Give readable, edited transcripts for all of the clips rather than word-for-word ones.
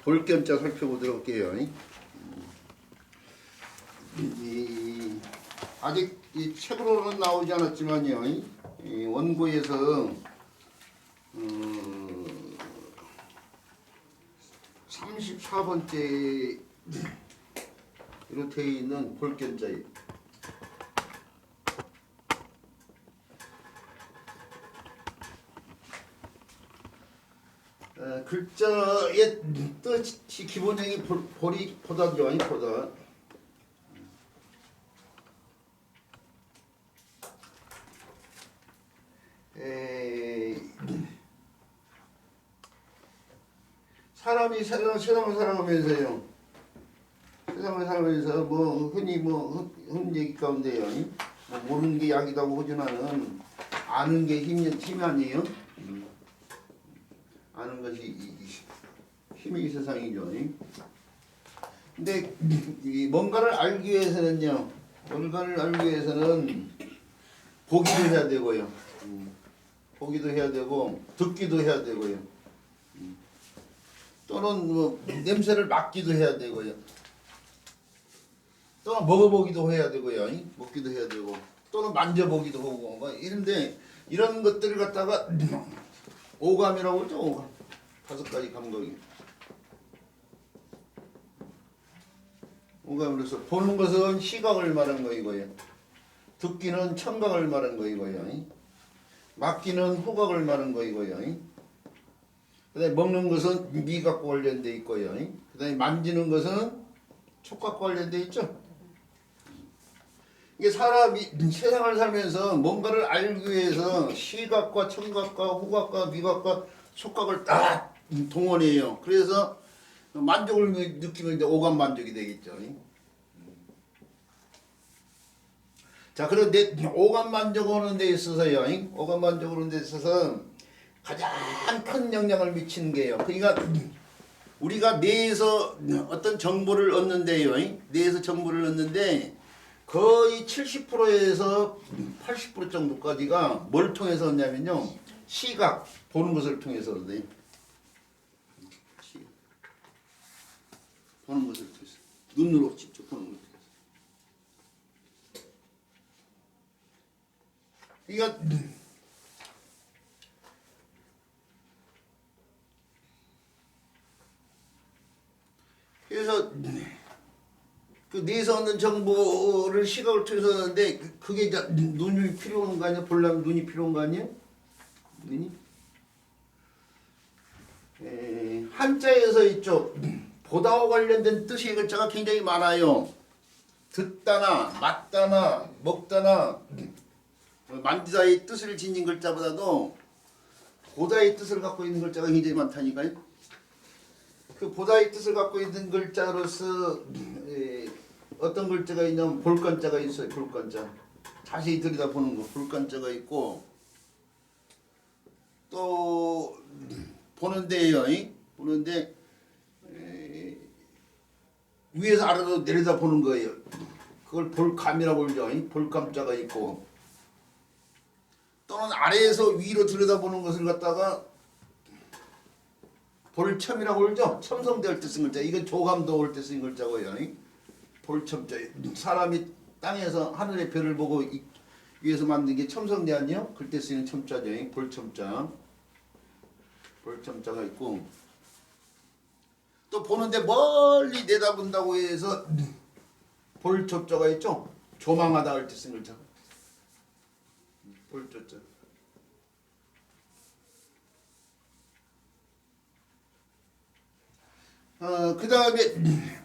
볼견자 살펴보도록 할게요. 아직 이 책으로는 나오지 않았지만요. 이 원고에서 34번째 이로 되어 있는 볼견자예요. 글자의 뜻이 기본적인 볼이 보다죠. 보다. 사람이 세상을 살아가면서요. 세상을 살아가면서 흔히 얘기 가운데요. 뭐 모르는 게 약이라고 하지만은 아는 게 힘이 아니에요. 아는 것이 힘의 세상이죠. 근데 뭔가를 알기 위해서는요. 뭔가를 알기 위해서는 보기도 해야 되고요. 보기도 해야 되고 듣기도 해야 되고요. 또는 뭐 냄새를 맡기도 해야 되고요. 또는 먹어보기도 해야 되고요. 먹기도 해야 되고 또는 만져보기도 하고 뭐 이런데 이런 것들을 갖다가 오감이라고 그러죠. 오감. 5가지 감각이. 오감으로서 보는 것은 시각을 말한 거이고요. 듣기는 청각을 말한 거이고요. 맡기는 후각을 말한 거이고요. 그 다음에 먹는 것은 미각과 관련돼 있고요. 그 다음에 만지는 것은 촉각과 관련돼 있죠. 이게 사람이 세상을 살면서 뭔가를 알기 위해서 시각과 청각과 후각과 미각과 촉각을 딱 동원해요. 그래서 만족을 느끼면 이제 오감 만족이 되겠죠. 자, 그런데 오감 만족하는 데 있어서요. 오감 만족하는 데 있어서 가장 큰 영향을 미치는 게요. 그러니까 우리가 뇌에서 어떤 정보를 얻는데요. 뇌에서 정보를 얻는데 거의 70%에서 80% 정도까지가 뭘 통해서 얻냐면요. 시각, 보는 것을 통해서 얻어요. 보는 것을 통해서. 눈으로 직접 보는 것을 통해서. 그러니까 그래서 그 뇌에서 얻는 정보를 시각을 통해서 얻는데 그게 이제 눈이 필요한 거 아니야? 보려면 눈이 필요한 거 아니야? 눈이? 한자에서 있죠. 보다와 관련된 뜻의 글자가 굉장히 많아요. 듣다나 맞다나 먹다나 만지다의 뜻을 지닌 글자보다도 보다의 뜻을 갖고 있는 글자가 굉장히 많다니까요. 그 보다의 뜻을 갖고 있는 글자로서 어떤 글자가 있냐면 볼간자가 있어요. 볼간자. 자세히 들여다보는 거. 볼간자가 있고 또 보는데요. 보는데 위에서 아래로 내려다보는 거예요. 그걸 볼감이라고 그러죠. 볼감자가 있고 또는 아래에서 위로 들여다보는 것을 갖다가 볼첨이라고 그러죠. 첨성대할 때 쓴 글자. 이건 조감도 올 때 쓴 글자고요. 볼첨자. 사람이 땅에서 하늘의 별을 보고 위에서 만든 게 첨성대 아니요? 그때 쓰이는 첨자죠. 볼첨자. 볼첨자가 있고 또 보는데 멀리 내다본다고 해서 볼초자가 있죠. 조망하다 할 때 쓴 글자. 볼초자. 그 다음에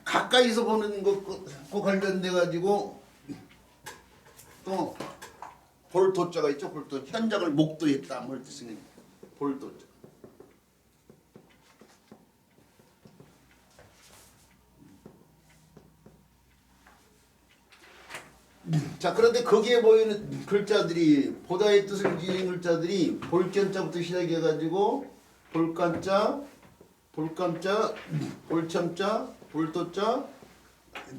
가까이서 보는 것과 관련돼 가지고 또 볼도자가 있죠. 볼도. 현장을 목도했다 뭐 이렇게 쓰는 볼도자. 자, 그런데 거기에 보이는 글자들이 보다의 뜻을 지닌 글자들이 볼견자부터 시작해 가지고 볼간자, 볼감자, 볼첨자, 볼도자,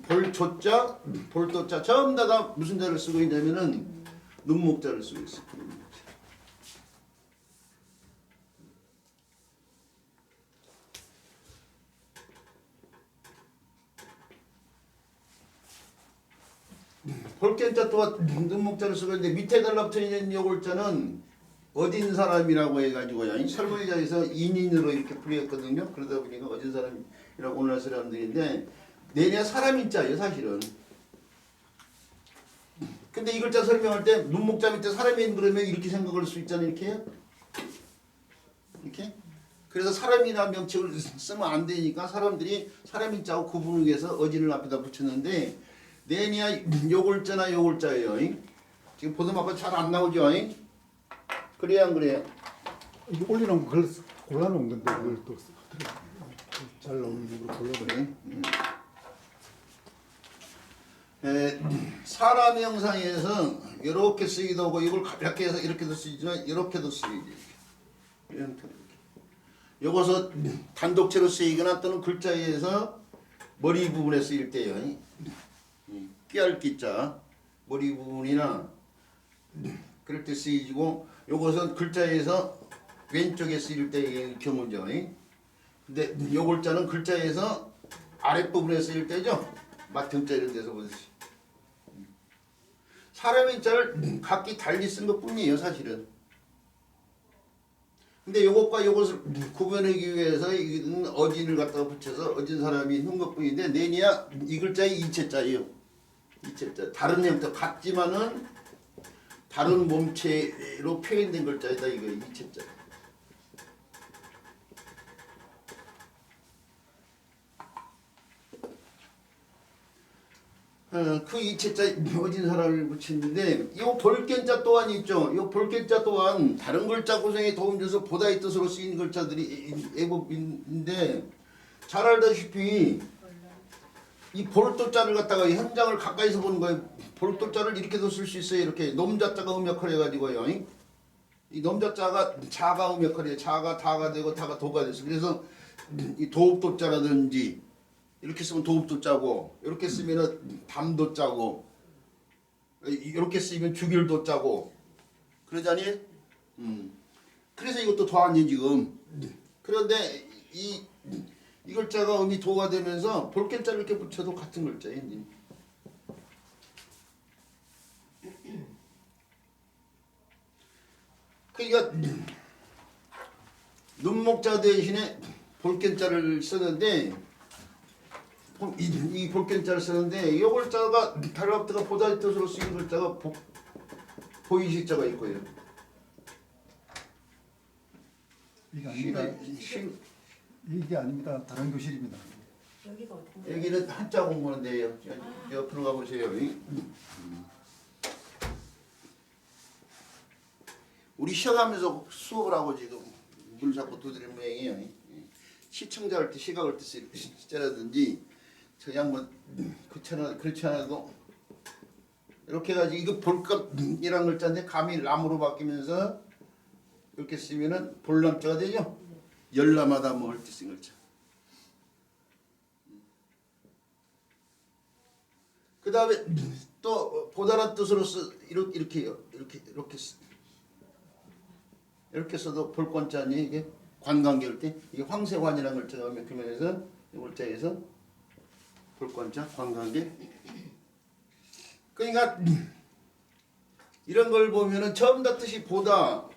볼초자, 볼도자 전부 다 무슨 자를 쓰고 있냐면은 눈목자를 쓰고 있어요. 볼견자 또한 눈목자를 쓰고 있는데 밑에 달라붙어 있는 요골자는 어진 사람이라고 해가지고요. 이 설문자에서 인인으로 이렇게 풀이했거든요. 그러다 보니까 어진 사람이라고 오늘 사람들인데 내냐 사람인 자예요 사실은. 근데 이 글자 설명할 때 눈목자 밑에 사람이 있는 그러면 이렇게 생각할 수 있잖아요. 이렇게 이렇게. 그래서 사람이라는 명칭을 쓰면 안 되니까 사람들이 사람인 자하고 구분을 위해서 어진을 앞에다 붙였는데 내냐 요골자나 요골자예요. 지금 보면 아까 잘 안 나오죠. 그래야 안 그래요? 이게 올려놓은 거 골라놓은 건데 그걸 또 잘 나오는 식으로 골라버려. 사람 형상에서 이렇게 쓰기도 하고 이걸 이렇게 해서 이렇게도 쓰지만 이렇게도 쓰이지. 이것은 단독체로 쓰이거나 또는 글자에서 머리 부분에 쓰일 때요. 끼알끼자 머리 부분이나 그럴 때 쓰이고 요것은 글자에서 왼쪽에 쓰일 때의 경우죠. 근데 요 글자는 글자에서 아랫부분에 쓰일 때죠. 마등자 이런 데서 보듯이. 사람의 자를 각기 달리 쓴 것뿐이에요 사실은. 근데 요것과 요것을 구분하기 위해서 이건 어진을 갖다가 붙여서 어진 사람이 있는 것뿐인데 내니야 이 글자의 이체자예요. 이체자. 다른 형태 같지만은 다른 몸체로 표현된 글자이다 이거 이체자. 그 이체자 어진 사람을 붙이는데 이 볼견자 또한 있죠. 이 볼견자 또한 다른 글자 구성에 도움줘서 보다의 뜻으로 쓰이는 글자들이 애법인데 잘 알다시피 이 볼도자를 갖다가 현장을 가까이서 보는 거예요. 볼도자를 이렇게도 쓸 수 있어요. 이렇게 놈자자가 음역할 해가지고요. 이 놈자자가 자가 음역할이에요. 자가 다가 되고 다가 도가 됐어. 그래서 이 도읍도자라든지 이렇게 쓰면 도읍도자고 이렇게 쓰면은 담도자고 이렇게 쓰면 죽일도자고 그러자니 그래서 이것도 도안이 지금 그런데 이 글자가 음이 도가 되면서 볼견자를 이렇게 붙여도 같은 글자예요. 그러니까 눈목자 대신에 볼견자를 쓰는데 이 볼견자를 쓰는데 이 글자가 달랍트가 보다의 뜻으로 쓰인 글자가 보이시자가 있고요. 이게 아닙니다. 이게 아닙니다. 다른 교실입니다. 여기가 어딘데? 여기는 한자 공부하는데요. 옆으로 가보세요. 우리 쉬어가면서 수업을 하고 지금 물 잡고 두드리는 모양이에요. 시청자 할 때 시각을 쓰라든지 저 양반 그렇지 않아도 이렇게 해가지고 이거 볼감이란 글자인데 감이 람으로 바뀌면서 이렇게 쓰면은 볼람자가 되죠. 열람하다 뭐 할 때 쓴 글자. 그 다음에 또 보다란 뜻으로 이렇게 써도 볼권자니 이게 관광객일 때 이게 황새관이라는 글자가 몇개면에서 이 글자에서 볼권자 관광객. 그러니까 이런 걸 보면은 처음 다 뜻이 보다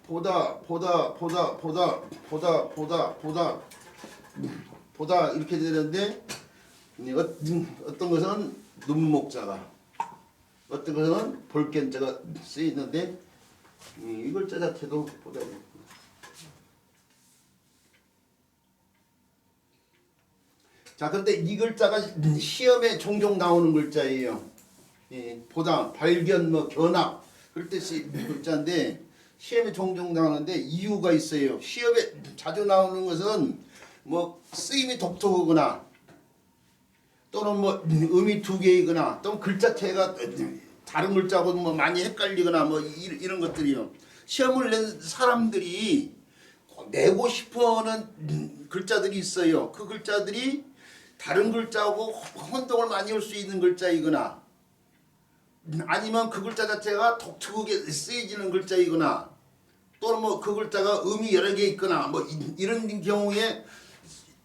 이렇게 되는데 어떤 것은 눈목자가 어떤 것은 볼견자가 쓰이는데 이 글자 자체도 보다. 자, 근데 이 글자가 시험에 종종 나오는 글자예요. 보다, 발견, 뭐 견학 그럴 때 쓰이는 글자인데 시험에 종종 나오는데 이유가 있어요. 시험에 자주 나오는 것은 뭐 쓰임이 독특하거나 또는 뭐 음이 두 개이거나 또는 글자체가 다른 글자하고 뭐 많이 헷갈리거나 뭐 이런 것들이요. 시험을 낸 사람들이 내고 싶어하는 글자들이 있어요. 그 글자들이 다른 글자하고 혼동을 많이 할 수 있는 글자이거나 아니면 그 글자 자체가 독특하게 쓰여지는 글자이거나 또는 뭐 그 글자가 음이 여러 개 있거나 뭐 이런 경우에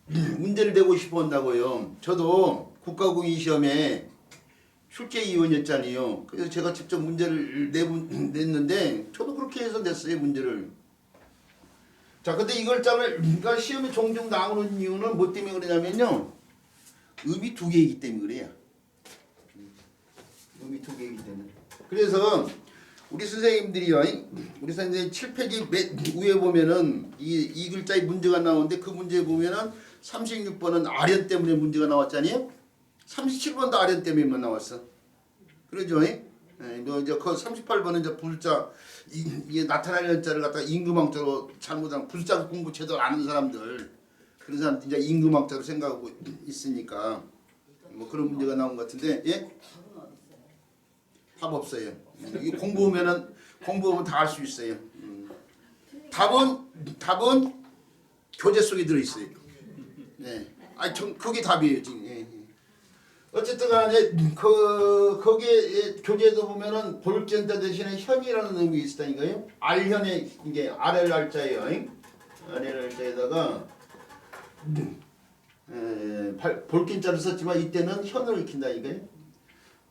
문제를 내고 싶어 한다고요. 저도 국가공인 시험에 출제위원이었잖아요. 그래서 제가 직접 문제를 냈는데 저도 그렇게 해서 냈어요 문제를. 자, 근데 이걸 그러니까 시험에 종종 나오는 이유는 뭐 때문에 그러냐면요. 의미 두 개이기 때문에 그래요. 의미 두 개이기 때문에. 그래서 우리 선생님들이요. 우리 선생님 7페이지 맨 위에 보면은 이 글자의 문제가 나오는데 그 문제 보면은 36번은 아련 때문에 문제가 나왔잖아요. 37번도 아련 때문에만 나왔어. 그러죠? 뭐 이제 그 38번은 이제 불자 이게 나타나는 자를 갖다가 임금왕자로 잘못한 불자 공부 제대로 아는 사람들 그런 사람들 이제 임금왕자로 생각하고 있으니까 뭐 그런 문제가 나온 것 같은데 예? 답 없어요. 이거 공부하면 다 알 수 있어요. 답은 교재 속에 들어 있어요. 네. 그게 답이에요 지금. 예. 어쨌든 간에 거기에 교재도 보면은 볼전자 대신에 현이라는 의미 있다니까요. 알현에 이게 아래를 알자예요. 아래를 알자에다가 볼긴자를 썼지만 이때는 현을 익힌다니까요.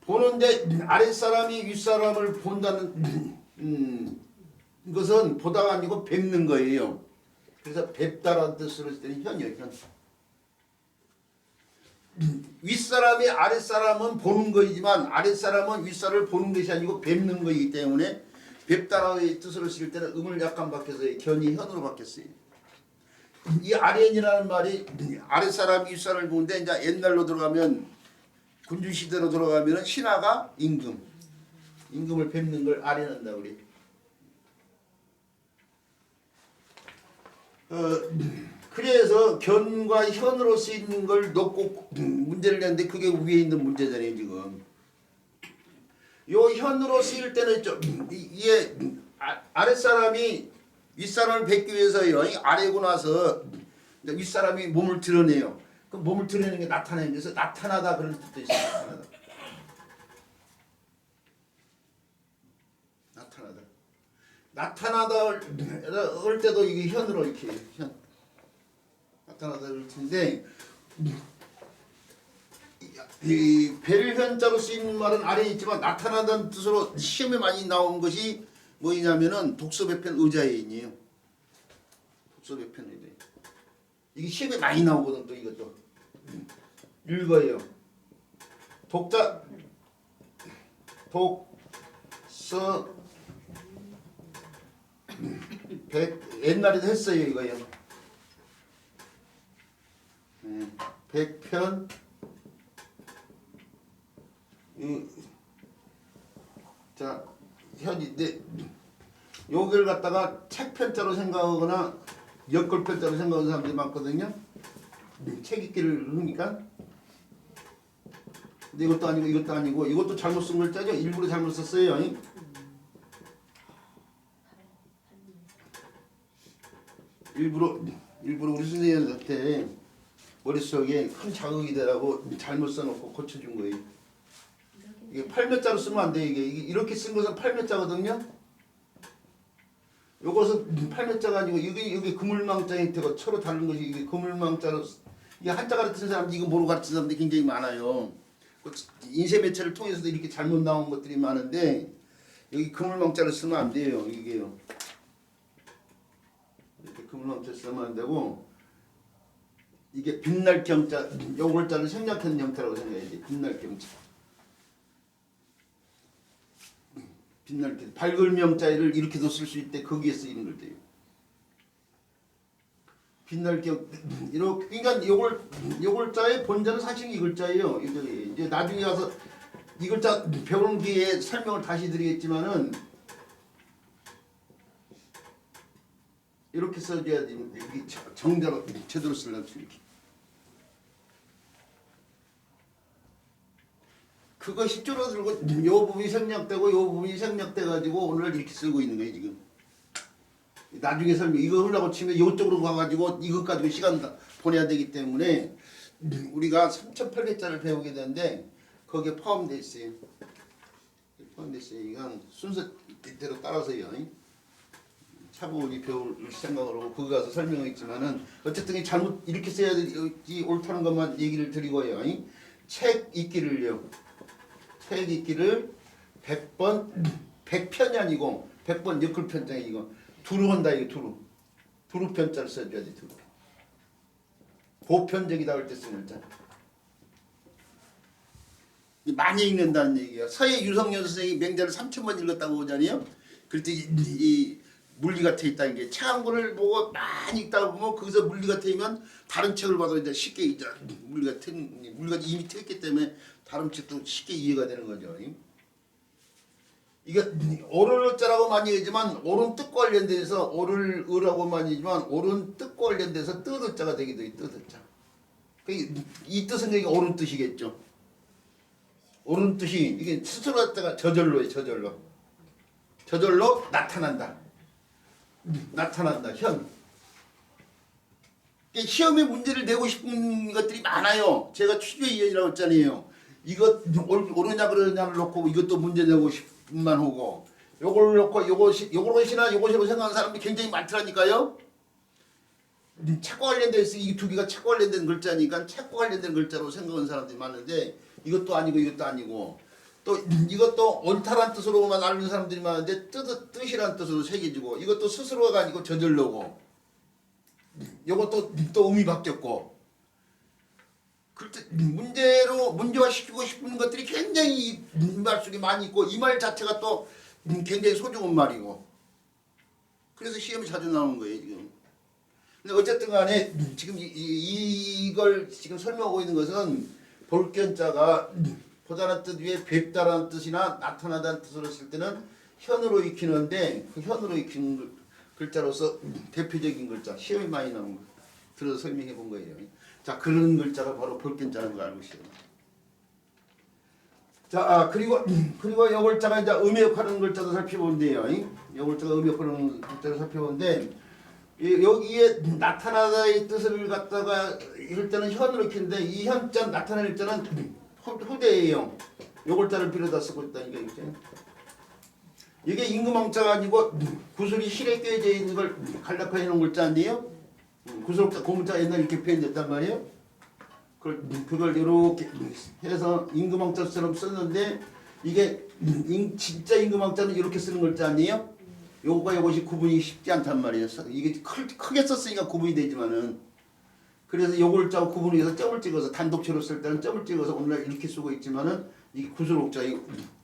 보는데 아랫사람이 윗사람을 본다는 것은 보다가 아니고 뵙는 거예요. 그래서 뵙다라는 뜻으로 쓸 때는 현이에요. 현. 윗사람이 아랫사람은 보는 것이지만 아랫사람은 윗사람을 보는 것이 아니고 뵙는 것이기 때문에 뵙다라는 뜻으로 쓸 때는 음을 약간 바뀌어서 견이 현으로 바뀌었어요. 이 아련이라는 말이 아랫사람이 윗사람을 보는데 이제 옛날로 들어가면 군주시대로 들어가면 신하가 임금을 뵙는 걸 아련한다고 그래. 그래서 견과 현으로 쓰이는 걸 놓고 문제를 냈는데 그게 위에 있는 문제잖아요 지금. 요 현으로 쓰일 때는 좀 이게 아랫사람이 윗사람을 뵙기 위해서요. 아래고 나서 윗사람이 몸을 드러내요. 그 몸을 드러내는 게 나타내는 데서 나타나다 그런 뜻도 있어요. 나타나다 할 때도 이게 현으로 이렇게 나타나다 할 텐데 이 벨현자로 쓰이는 말은 아래에 있지만 나타나다는 뜻으로 시험에 많이 나온 것이 뭐냐면은 독서배편 의자예인이에요. 독서배편 의자. 이게 시험에 많이 나오거든 또 이것도. 읽어요. 독서 옛날에도 했어요 이거요. 백편 자 현이 요걸 갖다가 책편자로 생각하거나 역글편자로 생각하는 사람들이 많거든요. 책 읽기를 하니까. 근데 이것도 아니고 이것도 잘못 쓴 글자죠. 일부러 잘못 썼어요. 일부러 우리 선생님한테 머릿속에 큰 자극이 되라고 잘못 써놓고 고쳐준 거예요. 이게 8몇자로 쓰면 안 돼. 이게 이렇게 쓴 것은 8몇자거든요. 요것은 8몇자가 아니고 이게 그물망자 형태가 서로 다른 것이 이게 그물망자로 이게 한자 가르치는 사람들 이거 모르고 가르치는 사람들이 굉장히 많아요. 인쇄 매체를 통해서도 이렇게 잘못 나온 것들이 많은데 여기 그물망자를 쓰면 안 돼요. 이게요. 이렇게 그물망자 쓰면 안 되고 이게 빛날 경자 요 글자를 생략하는 형태라고 생각해야 돼. 빛날 경자. 빛날 때 밝을 명자를 이렇게도 쓸 수 있대. 거기에 쓰이는 글자예요. 빛날 경 이렇게 그러니까 요 글자의 본자는 사실 이 글자예요. 이제 나중에 가서 이 글자 배우는 뒤에 설명을 다시 드리겠지만은 이렇게 써줘야지. 이게 정자로 제대로 쓰려면 이렇게. 그거 10조로 들고 요 부분이 생략되고 요 부분이 생략돼 가지고 오늘 이렇게 쓰고 있는 거예요 지금. 나중에 설명 이거 하려고 치면 이쪽으로 가가지고 이것 가지고 시간 보내야 되기 때문에 우리가 3,800자를 배우게 되는데 거기에 포함되어 있어요. 포함되어 있어요. 이건 순서대로 따라서요. 차분히 배울 생각을 하고 거기 가서 설명을 했지만은 어쨌든 잘못 이렇게 써야 되지 옳다는 것만 얘기를 드리고요. 책 읽기를요. 책 읽기를 100번 100편이 아니고 100번 역글편장이 이거 두루 한다 이거 두루 편자를 써줘야 돼 두루. 보편적이다 할 때 쓰는 자. 많이 읽는다는 얘기야. 서해 유성열 선생이 맹자를 3,000번 읽었다고 하잖아요. 그럴 때 이 물리가 트있다는 게 책 한 권을 보고 많이 읽다 보면 거기서 물리가 트이면 다른 책을 봐도 이제 쉽게 이제 물리가 이미 트였기 때문에 다른 책도 쉽게 이해가 되는 거죠. 이게 오를 자라고 많이 하지만 오른 뜻 관련돼서 오를 의라고 많이 하지만 오른 뜻 관련돼서 뜻을 자가 되기도 해. 뜻을 자. 이 뜻은 이게 오른 뜻이겠죠. 오른 뜻이 이게 스스로 갖다가 저절로예요. 저절로 나타난다. 현. 시험에 문제를 내고 싶은 것들이 많아요. 제가 취재위원이라고 했잖아요. 이거 옳으냐 그러냐를 놓고 이것도 문제 내고 싶만 하고 요걸 놓고 요것이나 요것이라고 생각하는 사람들이 굉장히 많더라니까요. 책과 관련돼서 이 두 개가 책과 관련된 글자니까 책과 관련된 글자로 생각하는 사람들이 많은데 이것도 아니고 또 이것도 옳다란 뜻으로만 알는 사람들이 많은데 뜻이란 뜻으로 새겨지고 이것도 스스로가 아니고 저절로고 이것도 또 의미 바뀌었고 문제화 시키고 싶은 것들이 굉장히 이 말 속에 많이 있고 이 말 자체가 또 굉장히 소중한 말이고 그래서 시험이 자주 나오는 거예요 지금. 근데 어쨌든 간에 지금 이걸 지금 설명하고 있는 것은 볼견자가 보다는 뜻 위에 뵙다라는 뜻이나 나타나다는 뜻으로 쓸 때는 현으로 익히는데 그 현으로 익히는 글자로서 대표적인 글자 시험이 많이 나오는 거 들어서 설명해 본 거예요. 자 그런 글자가 바로 볼견자라는 걸 알고 있어요. 자 그리고 요 글자가 이제 음역하는 글자도 살펴보는데요. 요 글자가 음역하는 글자를 살펴보는데 여기에 나타나다의 뜻을 갖다가 이럴 때는 현으로 익히는데 이 현자 나타낼 때는 후대예요. 요 글자를 빌어다 쓰고 있다니까 이게 임금왕자가 아니고 구슬이 실에 꿰져 있는 걸 간략화해 놓은 글자 아니에요? 구슬자 고문자 옛날에 이렇게 표현됐단 말이에요. 그걸 이렇게 해서 임금왕자처럼 썼는데 이게 진짜 임금왕자는 이렇게 쓰는 글자 아니에요? 요거가 요것이 구분이 쉽지 않단 말이에요. 이게 크게 썼으니까 구분이 되지만은 그래서 요 글자하고 구분을 해서 점을 찍어서 단독체로 쓸 때는 점을 찍어서 오늘날 이렇게 쓰고 있지만은 이게 구슬옥자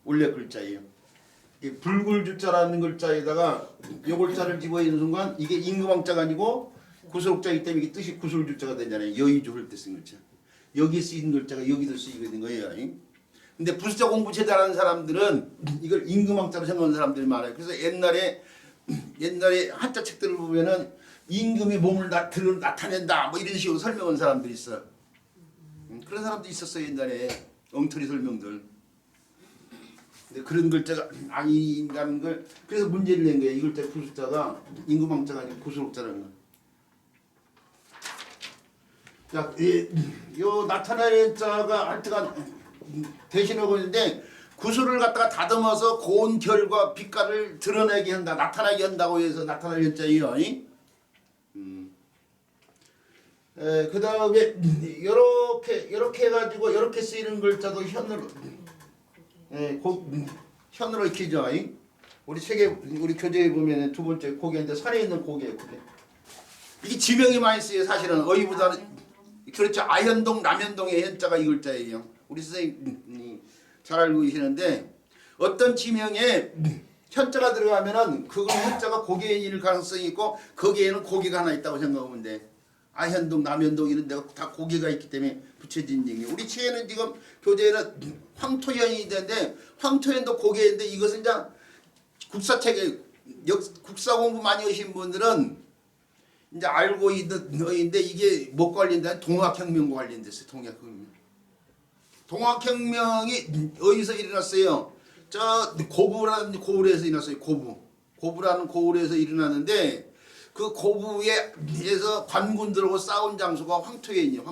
원래 글자예요. 불굴주자라는 글자에다가 요 글자를 집어넣는 순간 이게 임금왕자가 아니고 구슬옥자이기 때문에 이게 뜻이 구슬주자가 되잖아요. 여의주 할 때 쓴 글자. 여기 쓰인 글자가 여기도 쓰이게 된 거예요. 근데 부수자 공부 제대로 하는 사람들은 이걸 임금왕자로 생각하는 사람들이 많아요. 그래서 옛날에 한자 책들을 보면은 임금이 몸을 나타낸다 뭐 이런 식으로 설명한 사람들이 있어. 그런 사람도 있었어요 옛날에 엉터리 설명들. 근데 그런 글자가 아니라는 걸 그래서 문제를 낸 거예요. 이 글자 부수자가 임금왕자가 아니고 구슬옥자라는 거. 자, 요 나타내는 자가 하여튼간 대신하고 있는데 구슬을 갖다가 다듬어서 고운 결과 빛깔을 드러내게 한다, 나타나게 한다고 해서 나타내는 자예요. 그 다음에 이렇게 해가지고 이렇게 쓰이는 글자도 현으로 현으로 익히죠. 우리 책에 우리 교재에 보면 두 번째 고개인데 산에 있는 고개예요. 고개. 이게 지명이 많이 쓰여요. 사실은 어휘보다는 그렇죠. 아현동 남현동의 현자가 이 글자예요. 우리 선생님 잘 알고 계시는데 어떤 지명에 현자가 들어가면은 그건 현자가 고개일 가능성이 있고 거기에는 고개가 하나 있다고 생각하면 돼. 아현동, 남현동 이런 데가 다 고개가 있기 때문에 붙여진 얘기예요. 우리 책에는 지금 교재에는 황토현이 있는데 황토현도 고개인데 이것은 이제 국사책에 국사 공부 많이 하신 분들은 이제 알고 있는 어인데 이게 뭐 관련된 동학혁명과 관련됐어요. 동학혁명이 어디서 일어났어요? 저 고부라는 고을에서 일어났어요. 고부라는 고을에서 일어났는데 그 고부에서 관군들하고 싸운 장소가 황토현이에요.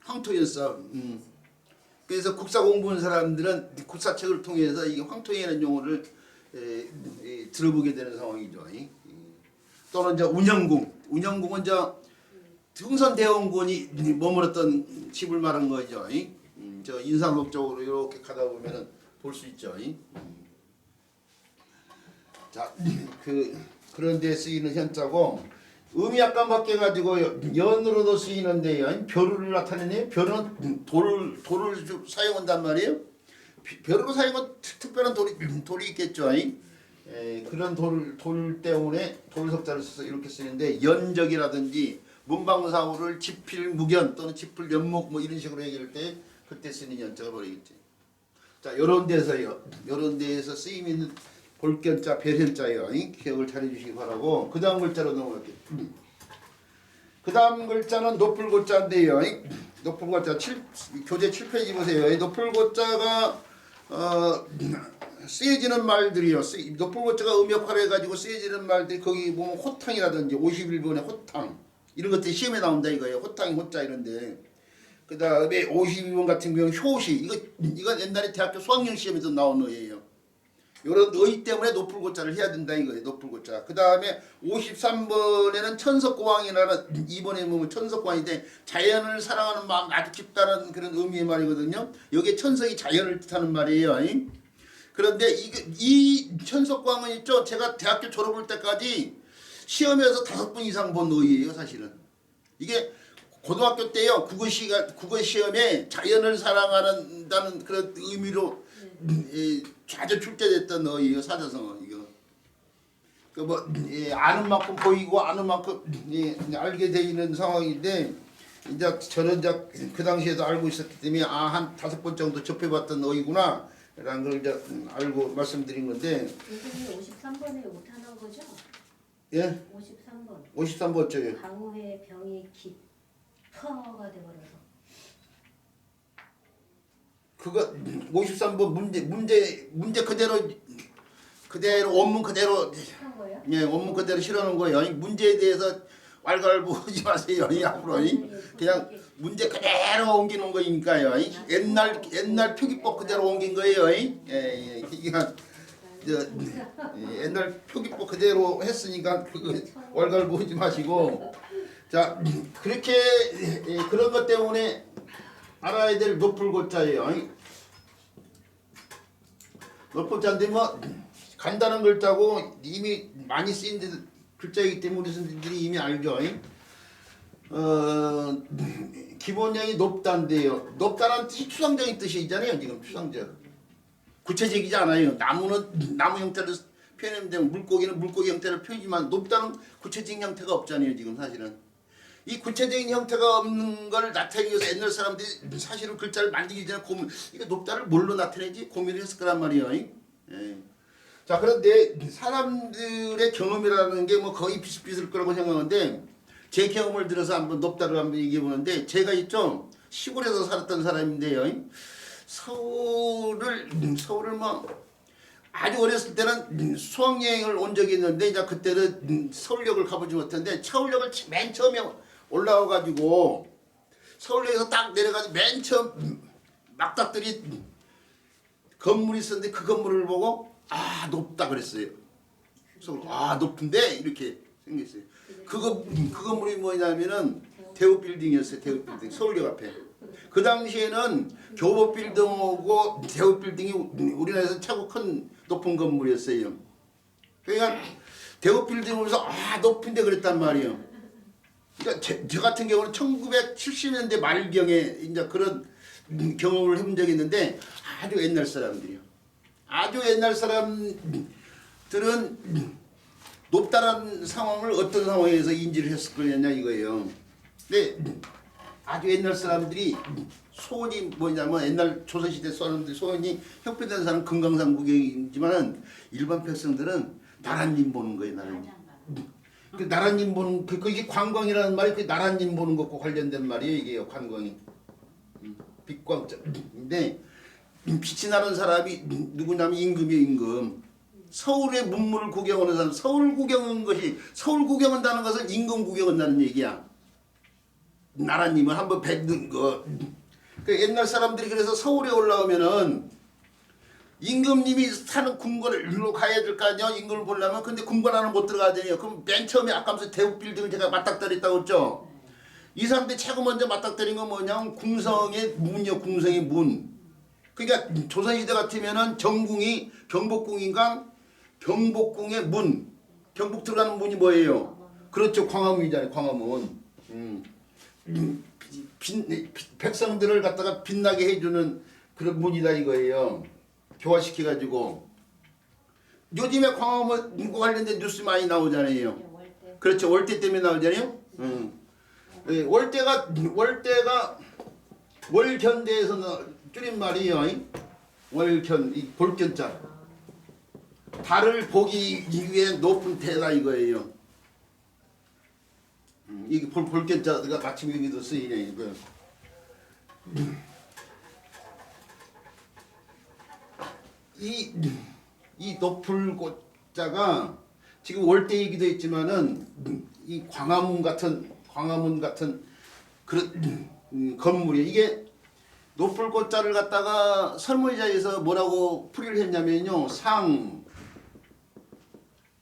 황토현 싸움. 그래서 국사 공부하는 사람들은 국사책을 통해서 이 황토현이라는 용어를 들어보게 되는 상황이죠. 또는 이제 운영궁은 저 흥선대원군이 머물렀던 집을 말한 거죠. 저 인상록 쪽으로 이렇게 가다 보면은 볼 수 있죠. 자, 그런 데 쓰이는 현자고 음이 약간 바뀌어가지고 연으로도 쓰이는데요. 벼루를 나타내네요. 벼루는 돌을 사용한단 말이에요. 벼루로 사용한 특별한 돌이 있겠죠. 그런 돌 때문에 돌석자를 써서 이렇게 쓰는데 연적이라든지 문방사우를 지필무견 또는 지필연목 뭐 이런 식으로 얘기할 때 그때 쓰는 연자가 버리겠지. 자, 이런 데서요. 이런 데에서 쓰임 있는 볼견자, 별현자요. 기억을 잘해주시기 바라고. 그 다음 글자로 넘어갈게요. 그 다음 글자는 노풀고자인데요. 노풀고자 교재 7페이지 보세요. 노풀고자가 쓰여지는 말들이요. 노풀고자가 음역화를 해가지고 쓰여지는 말들이 거기 보면 호탕이라든지 51번의 호탕 이런 것들이 시험에 나온다 이거예요. 호탕이 호자 이런데. 그 다음에 52번 같은 경우는 효시 이건 옛날에 대학교 수학영 시험에서 나온 어예요. 이런 의 때문에 노풀고자를 해야 된다 이거예요. 노풀고자. 그 다음에 53번에는 천석고왕이라는 2번에 보면 천석고왕인데 자연을 사랑하는 마음 아주 깊다는 그런 의미의 말이거든요. 여기에 천석이 자연을 뜻하는 말이에요. 그런데 이 천석고왕은 있죠. 제가 대학교 졸업할 때까지 시험에서 5번 이상 본 의예요. 사실은. 이게 고등학교 때요. 국어 시험에 자연을 사랑한다는 그런 의미로 자주 출제됐던 어이요. 사자성어 이거. 뭐 아는 만큼 보이고 아는 만큼 알게 돼 있는 상황인데 이제 저는 이제 그 당시에도 알고 있었기 때문에 한 5번 정도 접해봤던 어이구나 라는 걸 이제 알고 말씀드린 건데. 선생님 53번에 오타난 거죠? 예? 53번. 53번 쪽에. 강우의 병이 깊어가 돼버려서. 그거 53번 문제 그대로 원문 그대로 한 거예요? 예 원문 그대로 실어놓은 거예요. 이 문제에 대해서 왈가왈부하지 마세요. 이 앞으로 그냥 문제 그대로 옮기는 거니까요. 옛날 표기법 그대로 옮긴 거예요. 예, 그러니까 옛날 표기법 그대로 했으니까 그거 왈가왈부하지 마시고 자 그렇게 그런 것 때문에 알아야 될 노풀고자예요. 노풀자인데 뭐 간단한 글자고 이미 많이 쓰인 글자이기 때문에 우리 선생님들이 이미 알죠. 기본형이 높다인데요. 높다는 뜻이 추상적인 뜻이 있잖아요. 지금 추상적. 구체적이지 않아요. 나무는 나무 형태를 표현하면 되고 물고기는 물고기 형태를 표현하지만 높다는 구체적인 형태가 없잖아요. 지금 사실은. 이 구체적인 형태가 없는 걸 나타내기 위해서 옛날 사람들이 사실은 글자를 만들기 전에 이게 높다를 뭘로 나타내지 고민을 했을 거란 말이에요. 예. 자 그런데 사람들의 경험이라는 게 뭐 거의 비슷비슷할 거라고 생각하는데 제 경험을 들어서 한번 높다를 한번 얘기해 보는데 제가 있죠 시골에서 살았던 사람인데요. 서울을 뭐 아주 어렸을 때는 수학여행을 온 적이 있는데 이제 그때는 서울역을 가보지 못했는데 서울역을 맨 처음에 올라와가지고 서울역에서 딱 내려가서 맨 처음 막닥들이 건물이 있었는데 그 건물을 보고 높다 그랬어요. 서울 높은데 이렇게 생겼어요. 그 건물이 뭐냐면은 대우빌딩이었어요. 대우빌딩 서울역 앞에. 그 당시에는 교보빌딩하고 대우빌딩이 우리나라에서 최고 큰 높은 건물이었어요. 그러니까 대우빌딩으로서 높은데 그랬단 말이에요. 그러니까 저 같은 경우는 1970년대 말경에 이제 그런 경험을 해본 적이 있는데 아주 옛날 사람들이요. 아주 옛날 사람들은 높다는 상황을 어떤 상황에서 인지를 했을 거냐 이거예요. 근데 아주 옛날 사람들이 소원이 뭐냐면 옛날 조선시대 사람들 소원이 형편된 사람은 금강산 구경이지만 일반 백성들은 나라님 보는 거예요. 나라님. 그 나라님 보는 그게 관광이라는 말이 그 나라님 보는 것과 관련된 말이에요. 이게요. 관광이. 빛광자인데 빛이 나는 사람이 누구냐면 임금이에요. 임금. 서울의 문물을 구경하는 사람. 서울 구경한다는 것은 임금 구경한다는 얘기야. 나라님을 한번 뵙는 거. 그 옛날 사람들이 그래서 서울에 올라오면은 임금님이 사는 궁궐로 가야 될 거 아니야. 임금을 보려면. 근데 궁궐 안은 못 들어가야 되네요. 그럼 맨 처음에 아까 무슨 대우빌딩을 제가 맞닥뜨렸다고 했죠. 이 사람들이 최고 먼저 맞닥뜨린 건 뭐냐면 궁성의 문이요. 궁성의 문. 그러니까 조선시대 같으면은 정궁이 경복궁인가 경복궁의 문. 경복 들어가는 문이 뭐예요? 그렇죠. 광화문이잖아요. 광화문. 백성들을 갖다가 빛나게 해주는 그런 문이다 이거예요. 교화시켜가지고. 요즘에 광화문과 관련된 뉴스 많이 나오잖아요. 월대. 그렇죠. 월대 때문에 나오잖아요. 예, 월대가 월견대에서 줄임말이에요. 월견, 이 볼견자. 달을 보기 위해 높은 대다 이거예요. 이게 볼견자가 마침 여기도 쓰이네 이거. 이 노풀꽃자가 지금 월대 얘기도 했지만은 이 광화문 같은 그런 건물이 이게 노풀꽃자를 갖다가 설문자에서 뭐라고 풀이를 했냐면요.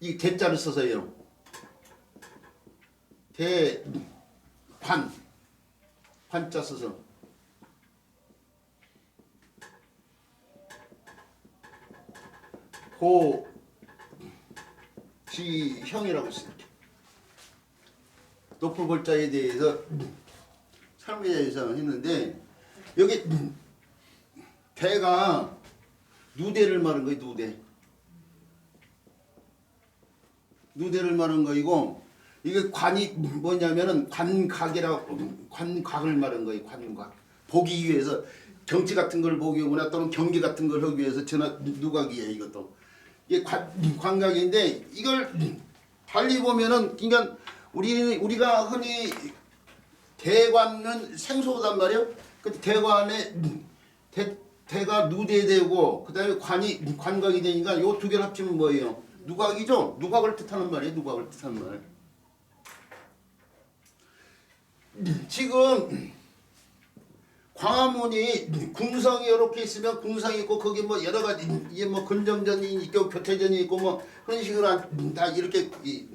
이 대자를 써서요. 관자 써서 고지형이라고 써요. 노풀골자에 대해서 설문자에서 했는데 여기 대가 누대를 말한 거예요. 누대를 말한 거이고 이게 관이 뭐냐면은 관각을 말한 거예요. 관각. 보기 위해서 정치 같은 걸 보기 위해서 또는 경기 같은 걸 하기 위해서 전화 누각이에요. 이것도 이게 관각인데 이걸 달리 보면은 그러니까 우리가 흔히 대관은 생소하단 말이에요. 그 대관에 대가 누대되고 그다음에 관이 관각이 되니까 요 두 개를 합치면 뭐예요? 누각이죠. 누각을 뜻하는 말이에요. 누각을 뜻하는 말. 지금 광화문이 궁성이 이렇게 있으면 궁성이 있고 거기 뭐 여러 가지 이게 뭐 근정전이 있고 교태전이 있고 뭐 그런 식으로 다 이렇게 이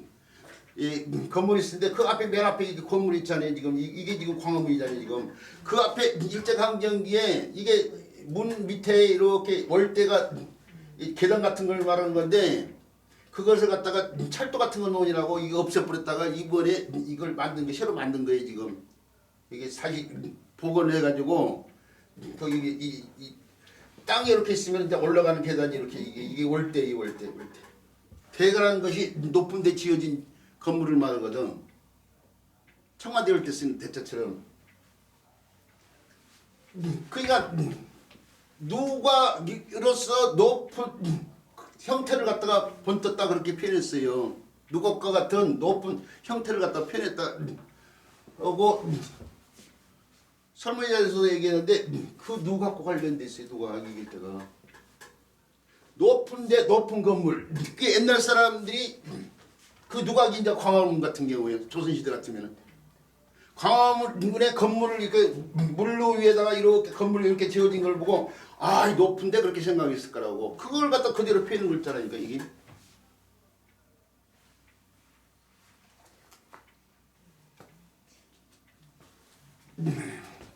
건물이 있는데 그 앞에 맨 앞에 이게 건물 있잖아요. 지금 이게 지금 광화문이잖아요. 지금 그 앞에 일제강점기에 이게 문 밑에 이렇게 월대가 계단 같은 걸 말하는 건데 그것을 갖다가 철도 같은 거 놓으라고 이거 없애버렸다가 이번에 이걸 만든 거 새로 만든 거예요. 지금 이게 사실 복원을 해가지고 거기 이 땅에 이렇게 있으면 이제 올라가는 계단이 이렇게 이게 월대. 대가라는 것이 높은 데 지어진 건물을 말하거든. 청와대 올 때 쓰는 대자처럼. 그러니까 누가로서 높은 형태를 갖다가 본떴다 그렇게 표현했어요. 누각과 같은 높은 형태를 갖다가 표현했다. 하고 설문자에서 얘기했는데 그 누각과 관련돼 있어요. 누각 얘기할 때가 높은데 높은 건물. 그 옛날 사람들이 그 누각이 이제 광화문 같은 경우에 조선시대 같으면은 광화문의 건물을 이렇게 물로 위에다가 이렇게 건물 이렇게 지어진 걸 보고 아, 높은데 그렇게 생각했을 거라고. 그걸 갖다 그대로 표현한 글자라니까 이게.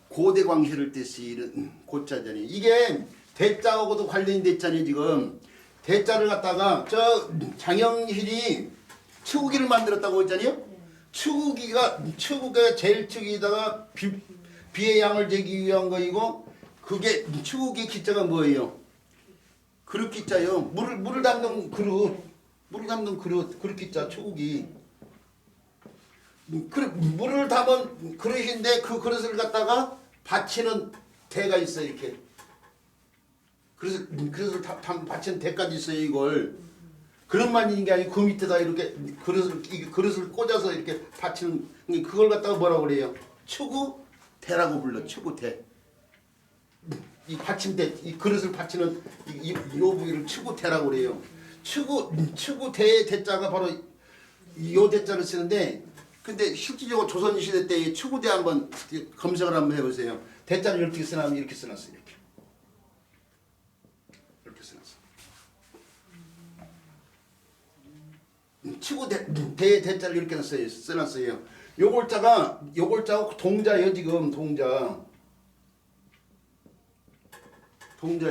고대 광실을 때 쓰이는 고자잖아요. 이게 대자하고도 관련이 됐잖아요. 지금 대자를 갖다가 저 장영실이 추구기를 만들었다고 했잖아요. 추구가 제일 축이다가 비의 양을 재기 위한 거이고 그게 추구기 기자가 뭐예요? 그릇 기자요. 물을 담는 그릇 기자 추구기. 물을 담은 그릇인데 그 그릇을 갖다가 받치는 대가 있어요. 이렇게. 그릇을 받치는 대까지 있어요. 이걸. 그릇만 있는 게 아니고 그 밑에다 이렇게 그릇을 꽂아서 이렇게 받치는 그걸 갖다가 뭐라고 그래요? 추구대라고 불러. 추구대. 이 받침대, 이 그릇을 받치는 이 부위를 추구대라고 그래요. 추구대의 대자가 바로 요 대자를 쓰는데 근데 실질적으로 조선시대 때의 추구대 한번 검색을 한번 해보세요. 대자를 이렇게 써놨으면 이렇게 써놨어요. 이렇게 써놨어. 추구대 대자를 이렇게 써놨어요. 요 골자가 동자예요 지금 동자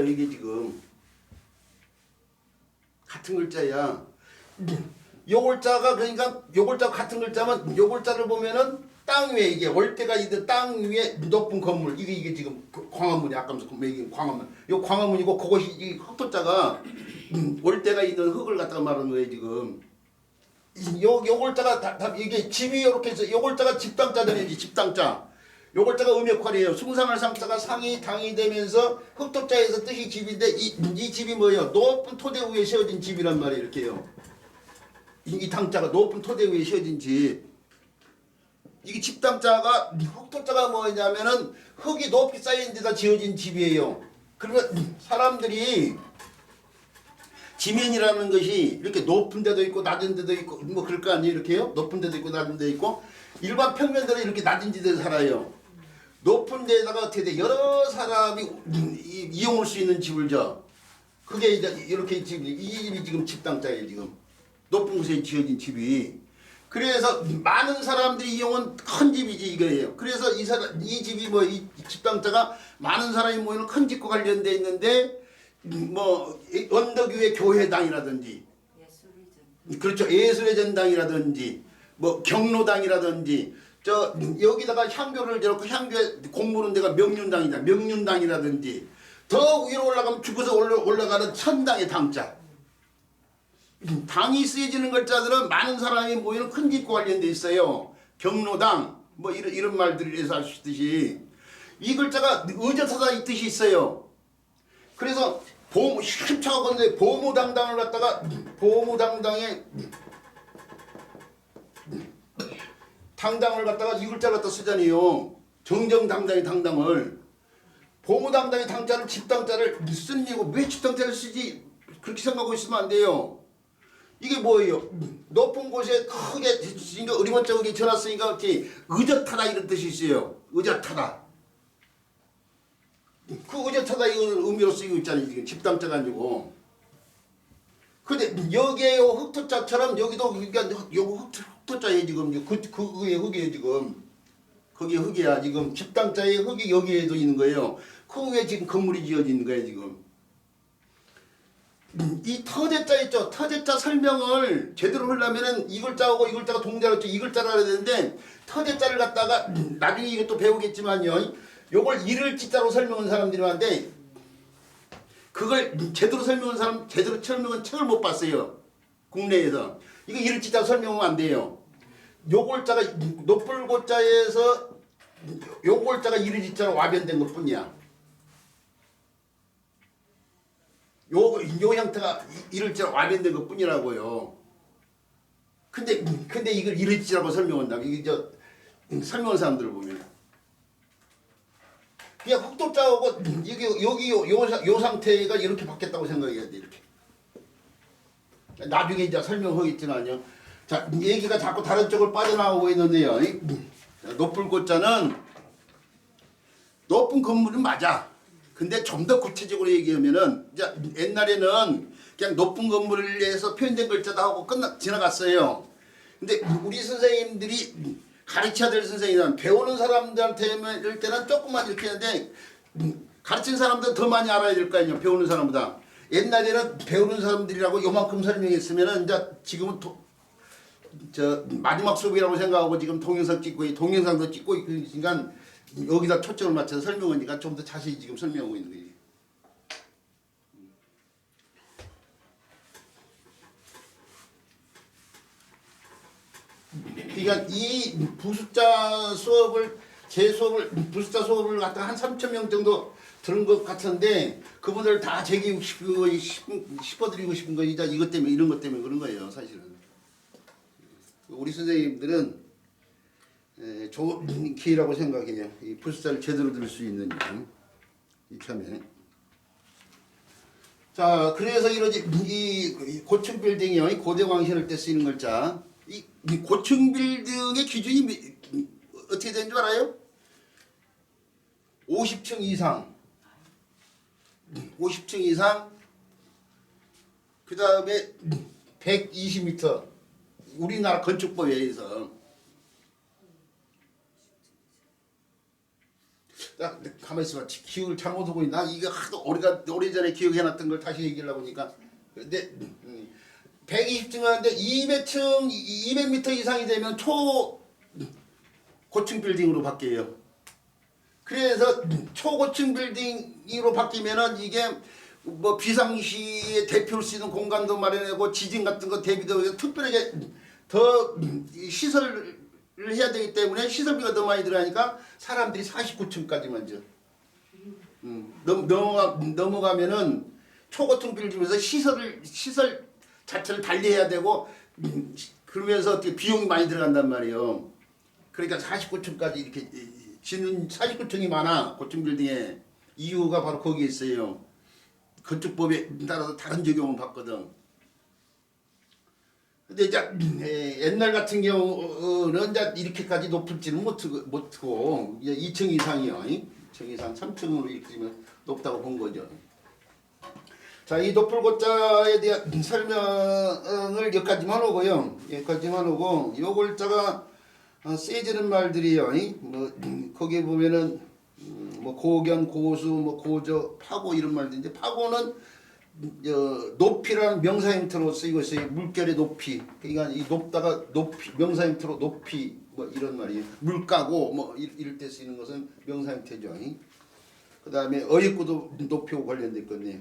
이게 지금 같은 글자야. 요 골자가 그러니까 요 골자 같은 글자면 요 골자를 보면은 땅 위에 이게 월대가 있는 땅 위에 높은 건물 이게 지금 광화문이 아까 얘기한 광화문 요 광화문이고 그것이 이 흑토자가 월대가 있는 흙을 갖다가 말하는 거예요 지금. 요 골자가 다 이게 집이 이렇게 해서 요 골자가 집당자들이지 집당자. 요 골자가 음역할이에요. 숭상할 상자가 상이 당이 되면서 흑토자에서 뜻이 집인데 이 집이 뭐예요? 높은 토대 위에 세워진 집이란 말이에요. 이렇게요. 이 당자가 높은 토대 위에 세워진 집. 이게 집당자가 흑토자가 뭐냐면은 흙이 높이 쌓인 데다 지어진 집이에요. 그러면 사람들이 지면이라는 것이 이렇게 높은 데도 있고 낮은 데도 있고 뭐 그럴 거 아니에요 이렇게요? 높은 데도 있고 낮은 데도 있고 일반 평면들은 이렇게 낮은 데에 살아요. 높은 데다가 어떻게 돼? 여러 사람이 이용할 수 있는 집을 져. 그게 이제 이렇게 집, 이 집이 지금 집당자예요 지금. 높은 곳에 지어진 집이. 그래서 많은 사람들이 이용한 큰 집이지 이거예요. 그래서 이 집이 뭐 이 집당자가 많은 사람이 모이는 큰 집과 관련돼 있는데 뭐 언덕 위의 교회당이라든지 그렇죠 예술의 전당이라든지 뭐 경로당이라든지 저 여기다가 향교를 저렇게 향교에 공부하는 데가 명륜당이라든지 더 위로 올라가면 죽어서 올라가는 천당의 당자. 당이 쓰여지는 글자들은 많은 사람이 모이는 큰 집과 관련돼 있어요. 경로당 뭐 이런 말들에서 할 수 있듯이 이 글자가 의젓하다 이 뜻이 있어요. 그래서 힘차가 건데 보무당당을 갖다가 보무당당에 당당을 갖다가 이 글자를 갖다 쓰잖아요. 정정당당의 당당을 보무당당의 당자를 집당자를 쓰는 이유고 왜 집당자를 쓰지 그렇게 생각하고 있으면 안 돼요. 이게 뭐예요? 높은 곳에 크게 어리먼쩍하게 전놨으니까 이렇게 의젓하다 이런 뜻이 있어요. 의젓하다. 그 의젓하다 이걸 의미로 쓰이고 있잖아요. 지금 집당자가 아니고. 근데 여기에 요 흑토자처럼 여기도 그러니까 요 흑토자에 지금 그게 흙이에요 지금. 거기에 흙이야 지금 집당자의 흙이 여기에도 있는 거예요. 그 위에 지금 건물이 지어지는 거예요 지금. 이 터제자 있죠. 터제자 설명을 제대로 하려면은 이 글자하고 이 글자가 동자로 이 글자를 알아야 되는데 터제자를 갖다가 나중에 이것도 배우겠지만요. 요걸 이를 지자로 설명한 사람들이 많은데 그걸 제대로 설명한 사람 제대로 설명한 책을 못 봤어요. 국내에서. 이거 이를 지자로 설명하면 안 돼요. 요 골자가 높을 골자에서 요 골자가 이를 지자로 와변된 것뿐이야. 요 형태가 이를지라고 와변된 것 뿐이라고요. 근데 이걸 이를지라고 설명한다. 이게 설명한 사람들을 보면. 그냥 흑도자하고 여기 요 상태가 이렇게 바뀌었다고 생각해야 돼, 이렇게. 나중에 이제 설명하겠지만요. 자, 얘기가 자꾸 다른 쪽을 빠져나오고 있는데요. 높을 고자는 높은 건물은 맞아. 근데 좀 더 구체적으로 얘기하면은 이제 옛날에는 그냥 높은 건물을 위해서 표현된 글자도 하고 지나갔어요. 근데 우리 선생님들이 가르쳐야 될 선생님은 배우는 사람들한테 이럴 때는 조금만 이렇게 하는데 가르친 사람들은 더 많이 알아야 될 거 아니에요. 배우는 사람보다. 옛날에는 배우는 사람들이라고 요만큼 설명했으면은 이제 지금은 마지막 수업이라고 생각하고 지금 동영상도 찍고 있으니까 여기다 초점을 맞춰서 설명하니까 좀 더 자세히 지금 설명하고 있는 거예요. 그러니까 이 부숫자 수업을 부숫자 수업을 갖다가 한 3,000명 정도 들은 것 같은데 그분들 다 제기하고 싶어드리고 싶은 거 이것 때문에 이런 것 때문에 그런 거예요 사실은. 우리 선생님들은 좋은 기회라고 생각해요. 이 부숫자를 제대로 들을 수 있는 이참에. 자, 그래서 이 고층 빌딩이 고대왕실할 때 쓰이는 글자. 이 고층 빌딩의 기준이 어떻게 되는 줄 알아요? 50층 이상. 50층 이상. 그 다음에 120m. 우리나라 건축법에 의해서 나 가만히 있어봐. 기억을 잘못 하고 있나? 이거 하도 오래전에 기억해놨던 걸 다시 얘기하려고 하니까. 근데 120층 하는데 200층, 200m 이상이 되면 초고층 빌딩으로 바뀌어요. 그래서 초고층 빌딩으로 바뀌면은 이게 뭐 비상시에 대표할 수 있는 공간도 마련하고 지진 같은 거 대비도 해서 특별하게 더 시설을 해야 되기 때문에 시설비가 더 많이 들어가니까 사람들이 49층까지만 줘. 넘어가면은 초고층 빌딩에서 시설 자체를 달리해야 되고 그러면서 어떻게 비용이 많이 들어간단 말이에요. 그러니까 49층까지 이렇게 짓는 49층이 많아 고층 빌딩에. 이유가 바로 거기에 있어요. 건축법에 따라서 다른 적용을 받거든. 근데 이제 옛날 같은 경우는 이제 이렇게까지 높을지는 못하고 2층 이상이요. 2층 이상 3층으로 이렇게 되면 높다고 본 거죠. 자, 이 노풀고자에 대한 설명을 여기까지만 하고요. 여기까지만 하고 요 글자가 쓰여지는 말들이요. 뭐 거기에 보면은 뭐 고견, 고수, 뭐 고저, 파고 이런 말들인데 파고는 높이라는 명사 형태로 쓰이고 있어요. 물결의 높이. 그러니까 이 높다가 높이, 명사 형태로 높이 뭐 이런 말이에요. 물가고 뭐 이럴 때 쓰이는 것은 명사 형태죠. 그 다음에 어획구도 높이하고 관련된 건데요.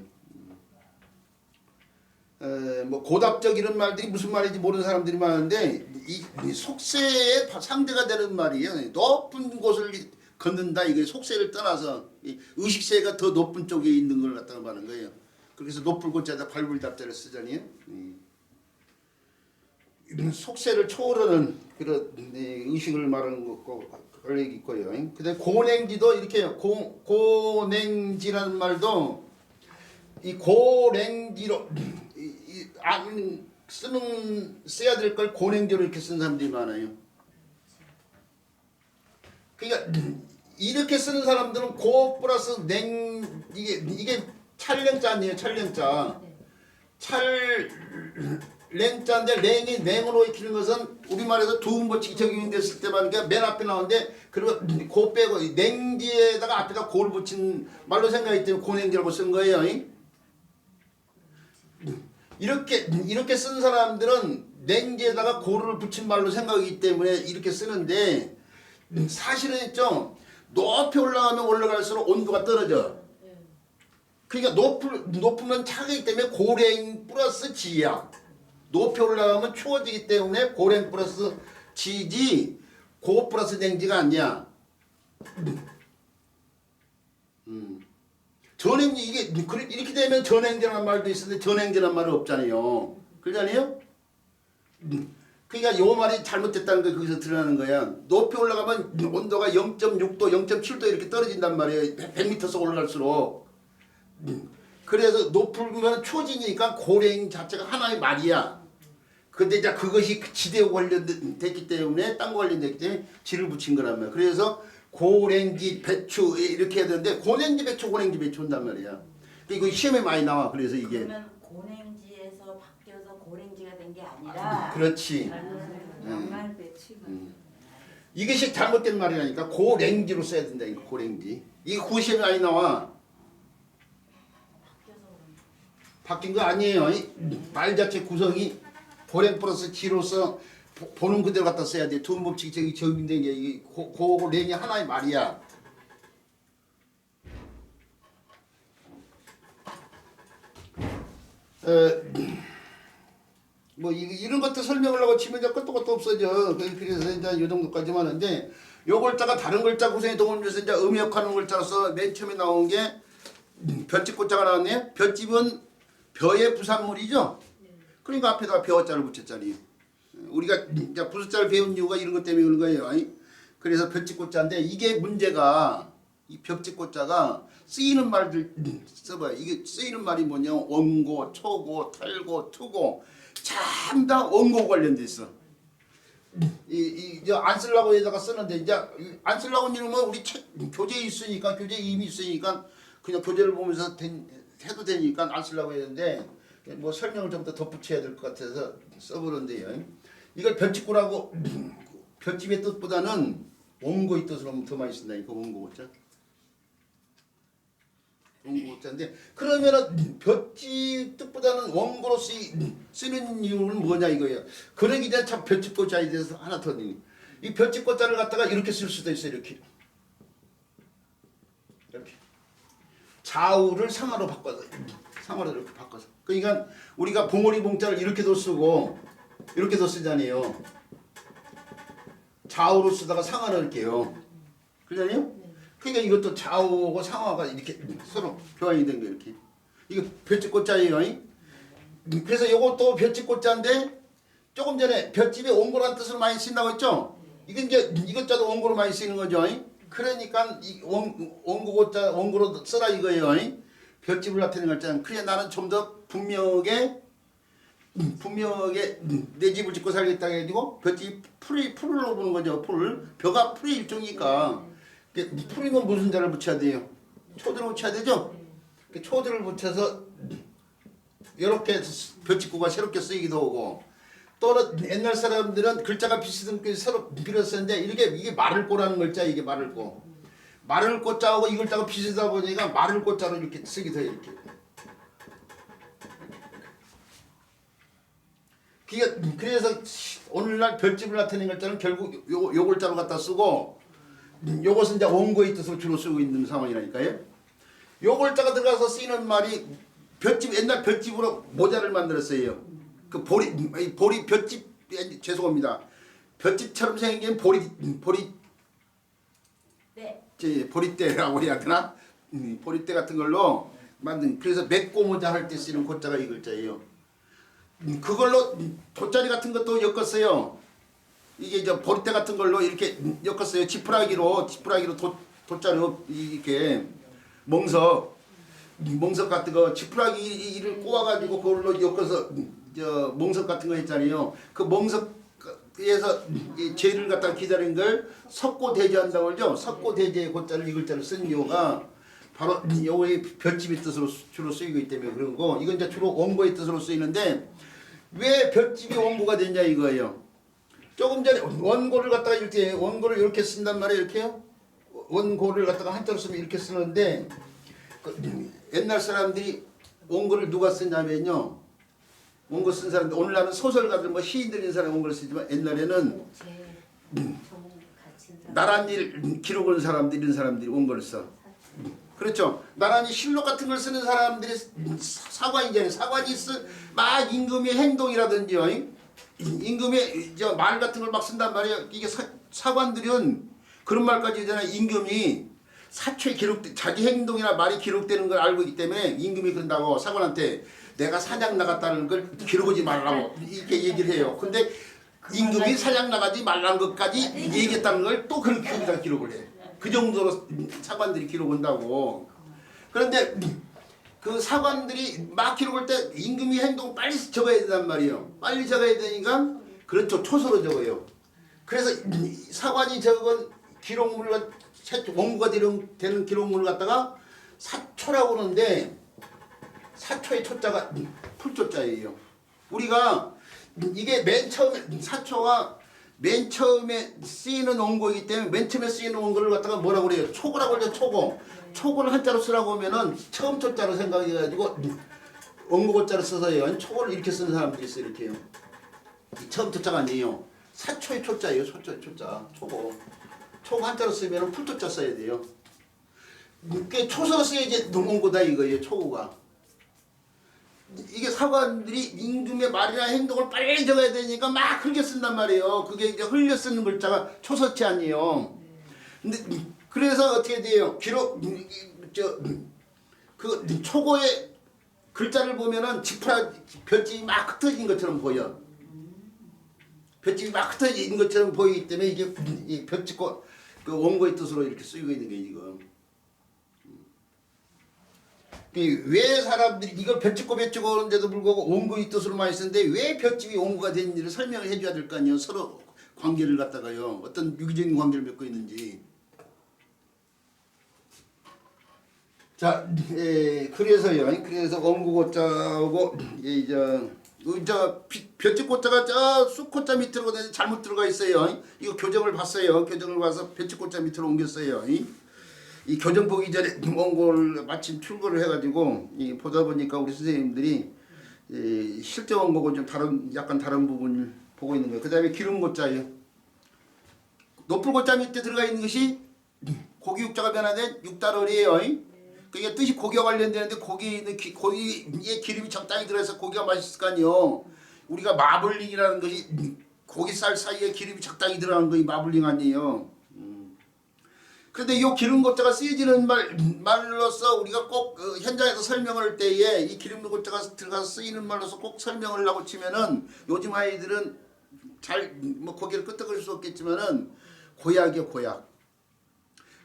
뭐 고답적 이런 말들이 무슨 말인지 모르는 사람들이 많은데 이 속세의 상대가 되는 말이에요. 높은 곳을 걷는다. 이게 속세를 떠나서 이 의식세가 더 높은 쪽에 있는 걸 갖다가 말하는 거예요. 그래서 높을 곳자에다 발불답자를 쓰잖아요. 속세를 초월하는 그런 의식을 말하는 것과 관련이 있고요. 그다음에 고냉지도 이렇게 해요. 고냉지라는 말도 이 고냉지로 안 써야 될 걸 고냉지로 이렇게 쓴 사람들이 많아요. 그러니까 이렇게 쓰는 사람들은 고 플러스 냉 이게 찰랭자 아니에요. 찰랭자. 찰랭자인데 냉이 냉으로 익히는 것은 우리말에서 두음법칙이 적용됐을 때만 그러니까 맨 앞에 나오는데 그리고 고 빼고 냉지에다가 앞에다 고를 붙인 말로 생각하기 때문에 고냉지라고 쓴 거예요. 이렇게 쓴 사람들은 냉지에다가 고를 붙인 말로 생각하기 때문에 이렇게 쓰는데 사실은 있죠. 높이 올라가면 올라갈수록 온도가 떨어져. 그러니까 높으면 차기 때문에 고랭 플러스 지야. 높이 올라가면 추워지기 때문에 고랭 플러스 지지 고 플러스 냉지가 아니야. 전행지 이게 이렇게 되면 전행지라는 말도 있었는데 전행지라는 말은 없잖아요. 그러잖아요. 그러니까 요 말이 잘못됐다는 게 거기서 드러나는 거야. 높이 올라가면 온도가 0.6도, 0.7도 이렇게 떨어진단 말이에요. 100m씩 올라갈수록. 그래서 높으면 추워지니까 고랭 자체가 하나의 말이야. 근데 이제 그것이 지대하고 관련됐기 때문에 딴 거 관련됐기 때문에 지를 붙인 거란 말이야. 그래서 고랭지 배추 이렇게 해야 되는데 고냉지 배추 고냉지 배추 한단 말이야. 이거 시험에 많이 나와. 그래서 이게 그러면 고냉지에서 바뀌어서 고랭지가 된 게 아니라 그렇지. normal 배추만 이것이 잘못된 말이라니까. 고랭지로 써야 된다. 이거 고랭지. 이거 구시험에 많이 나와. 바뀐 거 아니에요. 말 자체 구성이 고랭 플러스 지로서 보는 그대로 갖다 써야 돼. 두음법칙이 저기 적용된 게 이 고랭이 하나의 말이야. 뭐 이런 것도 설명을 하고 치면 이제 끝도 끝도 없어져. 그래서 이제 이 정도까지만 하는데 요 글자가 다른 글자 구성에 도움을 줘서 이제 음역하는 글자로서 맨 처음에 나온 게 볏짚고자가 나왔네. 볏짚은 벼의 부산물이죠. 그러니까 앞에다가 벼자를 붙였잖아요. 우리가 이제 부숫자를 배운 이유가 이런 것 때문에 그런 거예요. 그래서 볏짚고자인데 이게 문제가 이 볏짚고자가 쓰이는 말들 써봐요. 이게 쓰이는 말이 뭐냐? 원고, 초고, 탈고, 투고 참 다 원고 관련돼 있어. 안 쓰려고 에다가 쓰는데 이제 안 쓰려고 이러면 우리 교재에 있으니까 교재에 이미 있으니까 그냥 교재를 보면서 해도 되니까 안 쓰려고 했는데 뭐 설명을 좀 더 덧붙여야 될 것 같아서 써보는데요. 이걸 볏짚고라고 볏짚의 뜻보다는 원고의 뜻으로 더 많이 쓴다니까 원고죠. 곡자인데 그러면은 볏짚 뜻보다는 원고로 쓰는 이유는 뭐냐 이거예요. 그러기 전에 참 볏짚 고자에 대해서 하나 더 드리니 이 볏짚 고자를 갖다가 이렇게 쓸 수도 있어요. 이렇게 좌우를 상하로 바꿔서 상하로 이렇게 바꿔서 그러니까 우리가 봉오리 봉자를 이렇게도 쓰고 이렇게도 쓰잖아요. 좌우로 쓰다가 상하로 이렇게요. 그러잖아요. 그러니까 이것도 좌우고 상하가 이렇게 서로 교환이 된 거 이렇게. 이거 볏짚 고자예요. 그래서 이것도 볏짚 고자인데 조금 전에 볏짚이 원고라는 뜻으로 많이 쓴다고 했죠. 이게 이제 이것자도 원고로 많이 쓰이는 거죠. 그러니까 이 원고 고자 원고로 써라 이거예요. 볏짚을 나타내는 글자는 그래 나는 좀 더 분명하게 내 집을 짓고 살겠다 해가지고 볏짚 풀로 보는 거죠. 벼가 풀의 일종이니까 풀이면 무슨 자를 붙여야 돼요? 초들을 붙여야 되죠? 초들을 붙여서 이렇게 볏짚구가 새롭게 쓰이기도 하고 또는 옛날 사람들은 글자가 비슷한 게 서로 빌었었는데 이게 마를꼬라는 글자 이게 마를꼬 마를꼬자하고 이 글자가 비슷하다 보니까 마를꼬자로 이렇게 쓰기도 해요. 이렇게. 그래서 오늘날 볏짚을 나타내는 글자는 결국 요 글자로 갖다 쓰고 요것은 이제 원고의 뜻으로 주로 쓰고 있는 상황이라니까요. 요 글자가 들어가서 쓰이는 말이 볏짚 옛날 볏짚으로 모자를 만들었어요. 그 보리 볏짚 죄송합니다. 볏짚처럼 생긴 보리대라고 해야 되나? 보리대 같은 걸로 만든 그래서 맥고 모자 할 때 쓰는 고자가 이 글자예요. 그걸로 돗자리 같은 것도 엮었어요. 이게 이제 보리대 같은 걸로 이렇게 엮었어요. 지푸라기로 돗자리로 이렇게 멍석 같은 거 지푸라기를 꼬아가지고 그걸로 엮어서 멍석 같은 거 했잖아요. 그 멍석에서 재를 갖다 기다린 걸 석고대제한다고 그러죠. 석고대제의 고자를 이 글자를 쓴 이유가 바로 요의 볏짚의 뜻으로 주로 쓰이고 있기 때문에 그런 거. 이건 이제 주로 원고의 뜻으로 쓰이는데 왜 볏짚이 원고가 됐냐 이거예요. 조금 전에 원고를 갖다가 이렇게 쓴단 말이에요. 이렇게요. 원고를 갖다가 한자로 쓰면 이렇게 쓰는데 옛날 사람들이 원고를 누가 쓰냐면요. 원고 쓴 사람들 오늘날은 소설가들 뭐 시인들 이런 사람 원고를 쓰지만 옛날에는 나란 일 기록을 사람들 이런 사람들이 원고를 써. 그렇죠. 나란히 실록 같은 걸 쓰는 사람들이 사관이잖아요. 사관이 막 임금의 행동이라든지요. 임금의 말 같은 걸 막 쓴단 말이에요. 이게 사관들은 그런 말까지 있잖아요. 임금이 사초에 자기 행동이나 말이 기록되는 걸 알고 있기 때문에 임금이 그런다고 사관한테 내가 사냥 나갔다는 걸 기록하지 말라고 이렇게 얘기를 해요. 근데 임금이 사냥 나가지 말라는 것까지 얘기했다는 걸 또 그렇게 여기다 기록을 해. 그 정도로 사관들이 기록한다고. 그런데 그 사관들이 막 기록할 때 임금이 행동 빨리 적어야 된단 말이에요. 빨리 적어야 되니까 그렇죠. 초서로 적어요. 그래서 사관이 적은 기록물을 원고가 되는 기록물을 갖다가 사초라고 하는데 사초의 초자가 풀초자예요. 우리가 이게 맨 처음에 사초가 맨 처음에 쓰이는 원고이기 때문에 맨 처음에 쓰이는 원고를 갖다가 뭐라고 그래요? 초고라고 그러죠. 초고. 초고를 한자로 쓰라고 하면은 처음 초자로 생각해가지고 원고 고자를 써서요. 초고를 이렇게 쓰는 사람들이 있어요. 이렇게요. 처음 초자가 아니에요. 사초의 초자예요. 초자. 초고. 초고 한자로 쓰면은 풀초자 써야 돼요. 그게 초서로 써야지 원고다 이거예요. 초고가. 이게 사관들이 임금의 말이나 행동을 빨리 적어야 되니까 막 흘려 쓴단 말이에요. 그게 이제 흘려 쓰는 글자가 초서체 아니에요. 근데 그래서 어떻게 돼요? 그 초고의 글자를 보면은 볏짚이 막 흩어진 것처럼 보여. 볏짚이 막 흩어진 것처럼 보이기 때문에 이게 이 볏짚고 그 원고의 뜻으로 이렇게 쓰이고 있는 게 지금. 왜 사람들이 이걸 볏짚고 하는데도 불구하고 원고의 뜻으로 많이 쓰는데 왜 볏짚이 원고가 되는지를 설명을 해줘야 될 거 아니에요. 서로 관계를 갖다가요. 어떤 유기적인 관계를 맺고 있는지. 자, 그래서요. 그래서 원고고자하고 볏짚고자가 저 쑥고자 밑으로 잘못 들어가 있어요. 이거 교정을 봤어요. 교정을 봐서 볏짚고자 밑으로 옮겼어요. 이 교정 보기 전에 원고를 마침 출고를 해가지고 보다 보니까 우리 선생님들이 실제 원고고 좀 약간 다른 부분을 보고 있는 거예요. 그 다음에 기름고자예요. 높을 고자 밑에 들어가 있는 것이 고기 육자가 변화된 육달월이에요. 그게 뜻이 고기와 관련되는데 고기의 기름이 적당히 들어서 고기가 맛있을 거 아니에요. 우리가 마블링이라는 것이 고기살 사이에 기름이 적당히 들어가는 것이 마블링 아니에요. 그런데 이 기름고자가 쓰여지는 말로서 우리가 꼭 현장에서 설명할 때에 이 기름고자가 들어가서 쓰이는 말로서 꼭 설명을 하고 치면은 요즘 아이들은 잘 뭐 고개를 끄덕일 수 없겠지만은 고약이요 고약.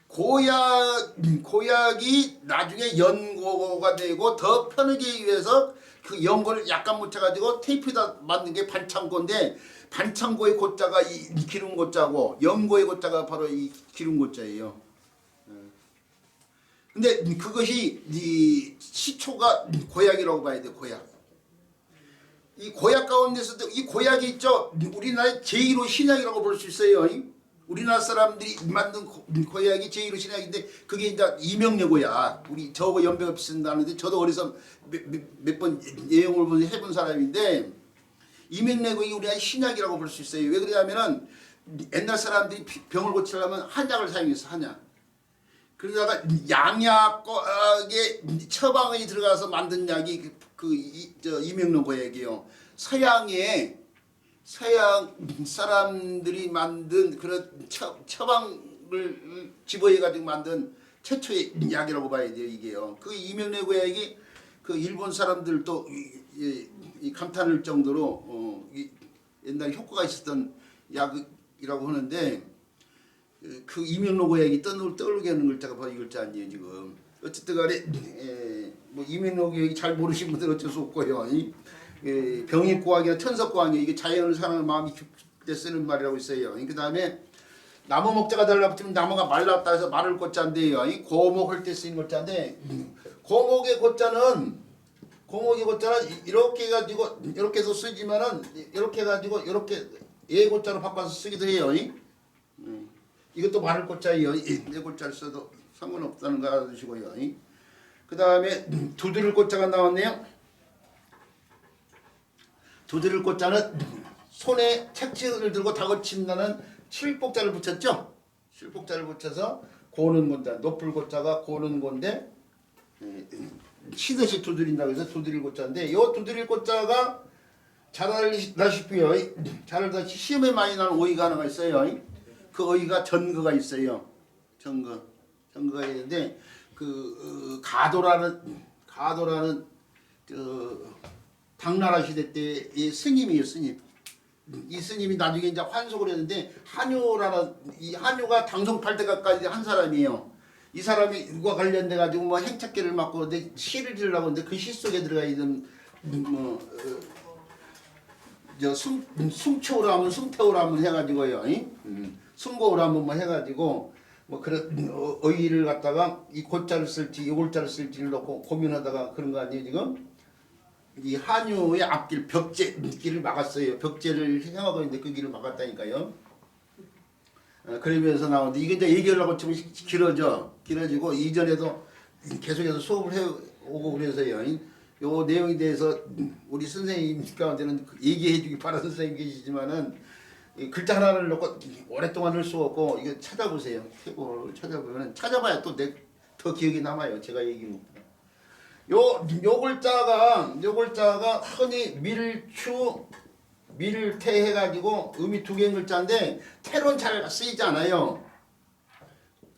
고약이 나중에 연고가 되고 더 편하기 위해서 그 연고를 약간 묻혀가지고 테이프에다 맞는 게 반창고인데 반창고의 고자가 이 기름고자고 연고의 고자가 바로 이 기름고자예요. 근데 그것이 이 시초가 고약이라고 봐야 돼요. 고약. 이 고약 가운데서도 이 고약이 있죠. 우리나라의 제1호 신약이라고 볼 수 있어요. 우리나라 사람들이 만든 고약이 제1호 신약인데 그게 이제 이명래 고약. 우리 저하고 연배가 비슷한다는데 저도 어려서 몇 번 내용을 해본 사람인데 이명래 고약이 우리나라의 신약이라고 볼 수 있어요. 왜 그러냐면은 옛날 사람들이 병을 고치려면 한약을 사용했어. 한약. 그러다가 양약에 처방이 들어가서 만든 약이 이명래 고약이에요. 서양 사람들이 만든 그런 처방을 집어해가지고 만든 최초의 약이라고 봐야 돼요. 이게요. 그 이명래 고약이 그 일본 사람들도 감탄할 정도로 옛날 효과가 있었던 약이라고 하는데 그 이명래 고약이 떠오르게 하는 글자가 바로 이 글자 아니에요 지금. 어쨌든 간에 뭐 이명래 고약이 잘 모르시는 분들은 어쩔 수 없고요. 병익고학이나 천석고학이 이게 자연을 사랑하는 마음이 깊을 때 쓰는 말이라고 있어요. 그 다음에 나무 목자가 달라붙으면 나무가 말랐다 해서 마를 고자인데요. 고목할 때 쓰이는 고자인데 고목의 고자는 이렇게 해가지고 이렇게 해서 쓰지만은 이렇게 해가지고 이렇게 예고자로 바꿔서 쓰기도 해요. 이것도 마를 고자예요. 예고자를 써도 상관없다는 거 알아두시고요. 그 다음에 두드릴 고자가 나왔네요. 두드릴 고자는 손에 책지를 들고 다그친다는 칠복자를 붙였죠. 칠복자를 붙여서 고는 고자, 높을 고자가 고는 고인데 치듯이 두드린다고 해서 두드릴 고자인데 이 두드릴 고자가 잘 알다시피요. 잘 알다시피 시험에 많이 나는 어휘가 하나가 있어요. 그 어휘가 전거가 있어요. 전거가 있는데 그 가도라는 당나라 시대 때의 스님이에요. 스님. 이 스님이 나중에 이제 환속을 했는데 한유가 당송팔대가까지 한 사람이에요. 이 사람이과 관련돼 가지고 뭐 행착기를 맡고 시를 지으려고 하는데 그 시 속에 들어가 있는 숭초라면 숭태우라면 해가지고요. 숭고우라면 뭐 해가지고 뭐 그런 어휘를 갖다가 이 고자를 쓸지 요골자를 쓸지를 놓고 고민하다가 그런 거 아니에요 지금? 이 한유의 앞길 벽제길을 막았어요. 벽제를 행하고 있는데 그 길을 막았다니까요. 그러면서 나오는데 이게 이제 얘기하려고 좀 길어지고 이전에도 계속해서 수업을 해오고 그래서요. 요 내용에 대해서 우리 선생님 가운데는 얘기해주기 바라는 선생님 계시지만은 글자 하나를 놓고 오랫동안 할 수가 없고 이거 찾아보세요. 태고를 찾아보면 찾아봐야 또 더 기억이 남아요. 제가 얘기한 것보다. 요 글자가 흔히 밀태 해가지고 의미 두 개인 글자인데 태로는 잘 쓰이지 않아요.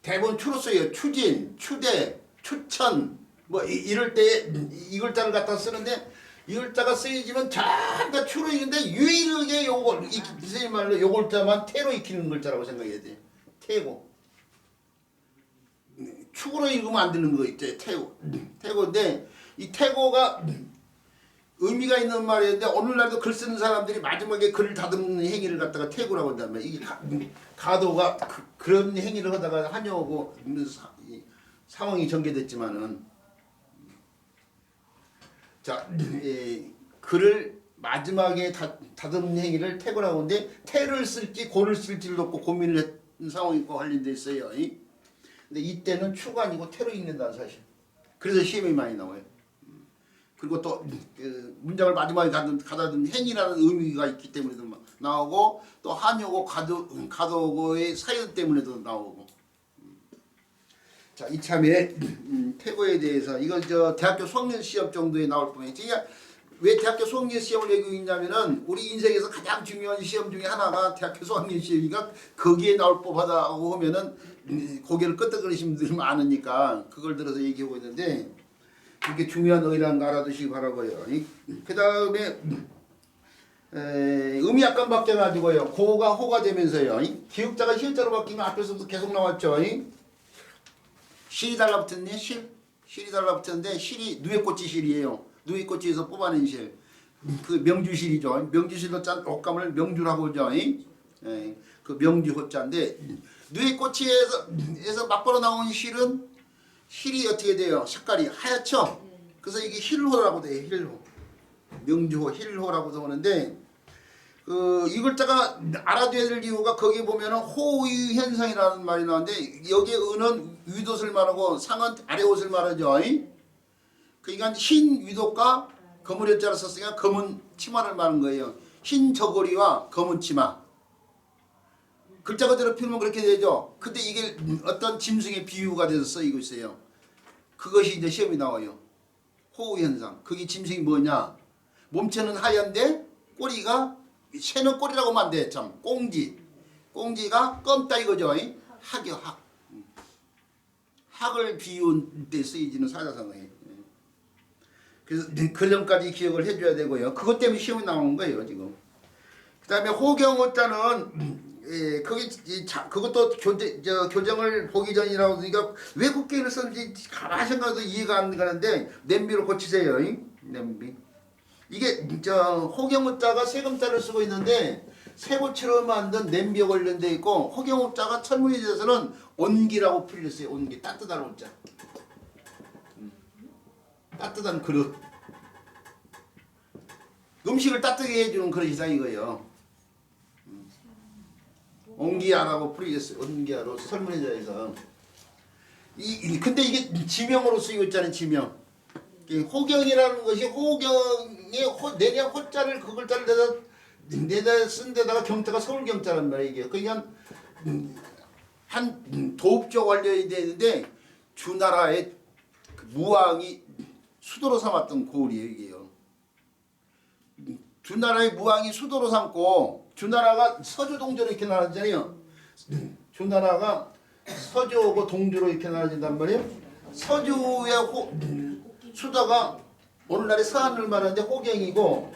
대부분 추로 써요. 추진, 추대, 추천 뭐 이럴 때 이 글자를 갖다 쓰는데 이 글자가 쓰이지만 전부 추로 읽는데 유일하게 요걸 이 선생님 말로 요 글자만 태로 익히는 글자라고 생각해야 돼. 태고. 축으로 읽으면 안 되는 거 있죠. 태고인데 이 태고가 의미가 있는 말인데 오늘날도 글 쓰는 사람들이 마지막에 글을 다듬는 행위를 갖다가 태고라고 한단 말이에요. 이게 가도가 그런 행위를 하다가 한여오고 상황이 전개됐지만은 자 글을 마지막에 다듬는 행위를 태고라고 하는데 태를 쓸지 고를 쓸지를 놓고 고민을 했던 상황이 있고 관련돼 있어요. 근데 이때는 추가 아니고 태로 읽는다는 사실. 그래서 시험이 많이 나와요. 그리고 또 그 문장을 마지막에 가다 두면 행이라는 의미가 있기 때문에도 나오고 또 한요고 가도고의 사연 때문에도 나오고. 자, 이참에 태고에 대해서 이건 저 대학교 수학년 시험 정도에 나올 뿐이에요. 제가 왜 대학교 수학년 시험을 얘기하고 있냐면은 우리 인생에서 가장 중요한 시험 중에 하나가 대학교 수학년 시험이니까 거기에 나올 법하다고 하면은 고개를 끄덕거리시는 분들이 많으니까 그걸 들어서 얘기하고 있는데 그게 중요한 의라는 거 알아두시기 바라고요. 그 다음에 음이 약간 바뀌어가지고요. 고가 호가 되면서요. 기역자가 희역자로 바뀌면 앞에서부터 계속 나왔죠. 실이 달라붙었네. 실이 달라붙었는데 실이 누에꽃이 실이에요. 누에꽃이에서 뽑아낸 실. 그 명주실이죠. 명주실로 짠 옷감을 명주라고 하죠. 그 명주 호자인데 누에꽃이에서 맞벌어 나온 실은 실이 어떻게 돼요? 색깔이 하얗죠? 그래서 이게 힐호라고 돼요. 힐호. 명주호, 힐호라고 하는데 이 글자가 알아둬야 될 이유가 거기 보면은 호의 현상이라는 말이 나오는데 여기에 은은 윗옷을 말하고 상은 아래 옷을 말하죠. 그러니까 흰 윗옷과 검은 여자를 썼으니까 검은 치마를 말하는 거예요. 흰 저고리와 검은 치마. 글자 그대로 피우면 그렇게 되죠. 근데 이게 어떤 짐승의 비유가 돼서 쓰이고 있어요. 그것이 이제 시험이 나와요. 호의 현상. 그게 짐승이 뭐냐? 몸체는 하얀데 꼬리가 새는 꼬리라고 하면 안 돼. 참 꽁지. 꽁지가 껌따 이거죠. 학이요 학. 학을 비운 때 쓰이지는 사자성어예요. 그래서 그 점까지 기억을 해줘야 되고요. 그것 때문에 시험이 나오는 거예요 지금. 그 다음에 호경호자는 그것도 교정을 보기 전이라고 하니까 왜 국계를 썼는지 가만히 생각해도 이해가 안 가는데 냄비로 고치세요. 냄비. 이게 호경호자가 세금자를 쓰고 있는데 쇠고치로 만든 냄비에 관련돼 있고 호경호자가 천문에 대해서는 온기라고 풀렸어요. 온기. 따뜻한 호자. 따뜻한 그릇. 음식을 따뜻하게 해주는 그릇이다 이거예요. 온기야라고 풀이졌어요. 온기야로 설문해자에서. 근데 이게 지명으로 쓰이고 있잖아요. 지명. 호경이라는 것이 호경의 내년 호자를 그 글자를 내다 쓴 데다가 경자가 서울경자란 말이에요. 이게. 그러니까 한 도읍조 관련이 되는데 주나라의 무왕이 수도로 삼았던 고을이에요. 이게요. 주나라의 무왕이 수도로 삼고 주나라가 서주 동주로 이렇게 나눠지잖아요. 주나라가 서주하고 동주로 이렇게 나눠진단 말이에요. 서주의 수도가 오늘날의 서안을 말하는데 호경이고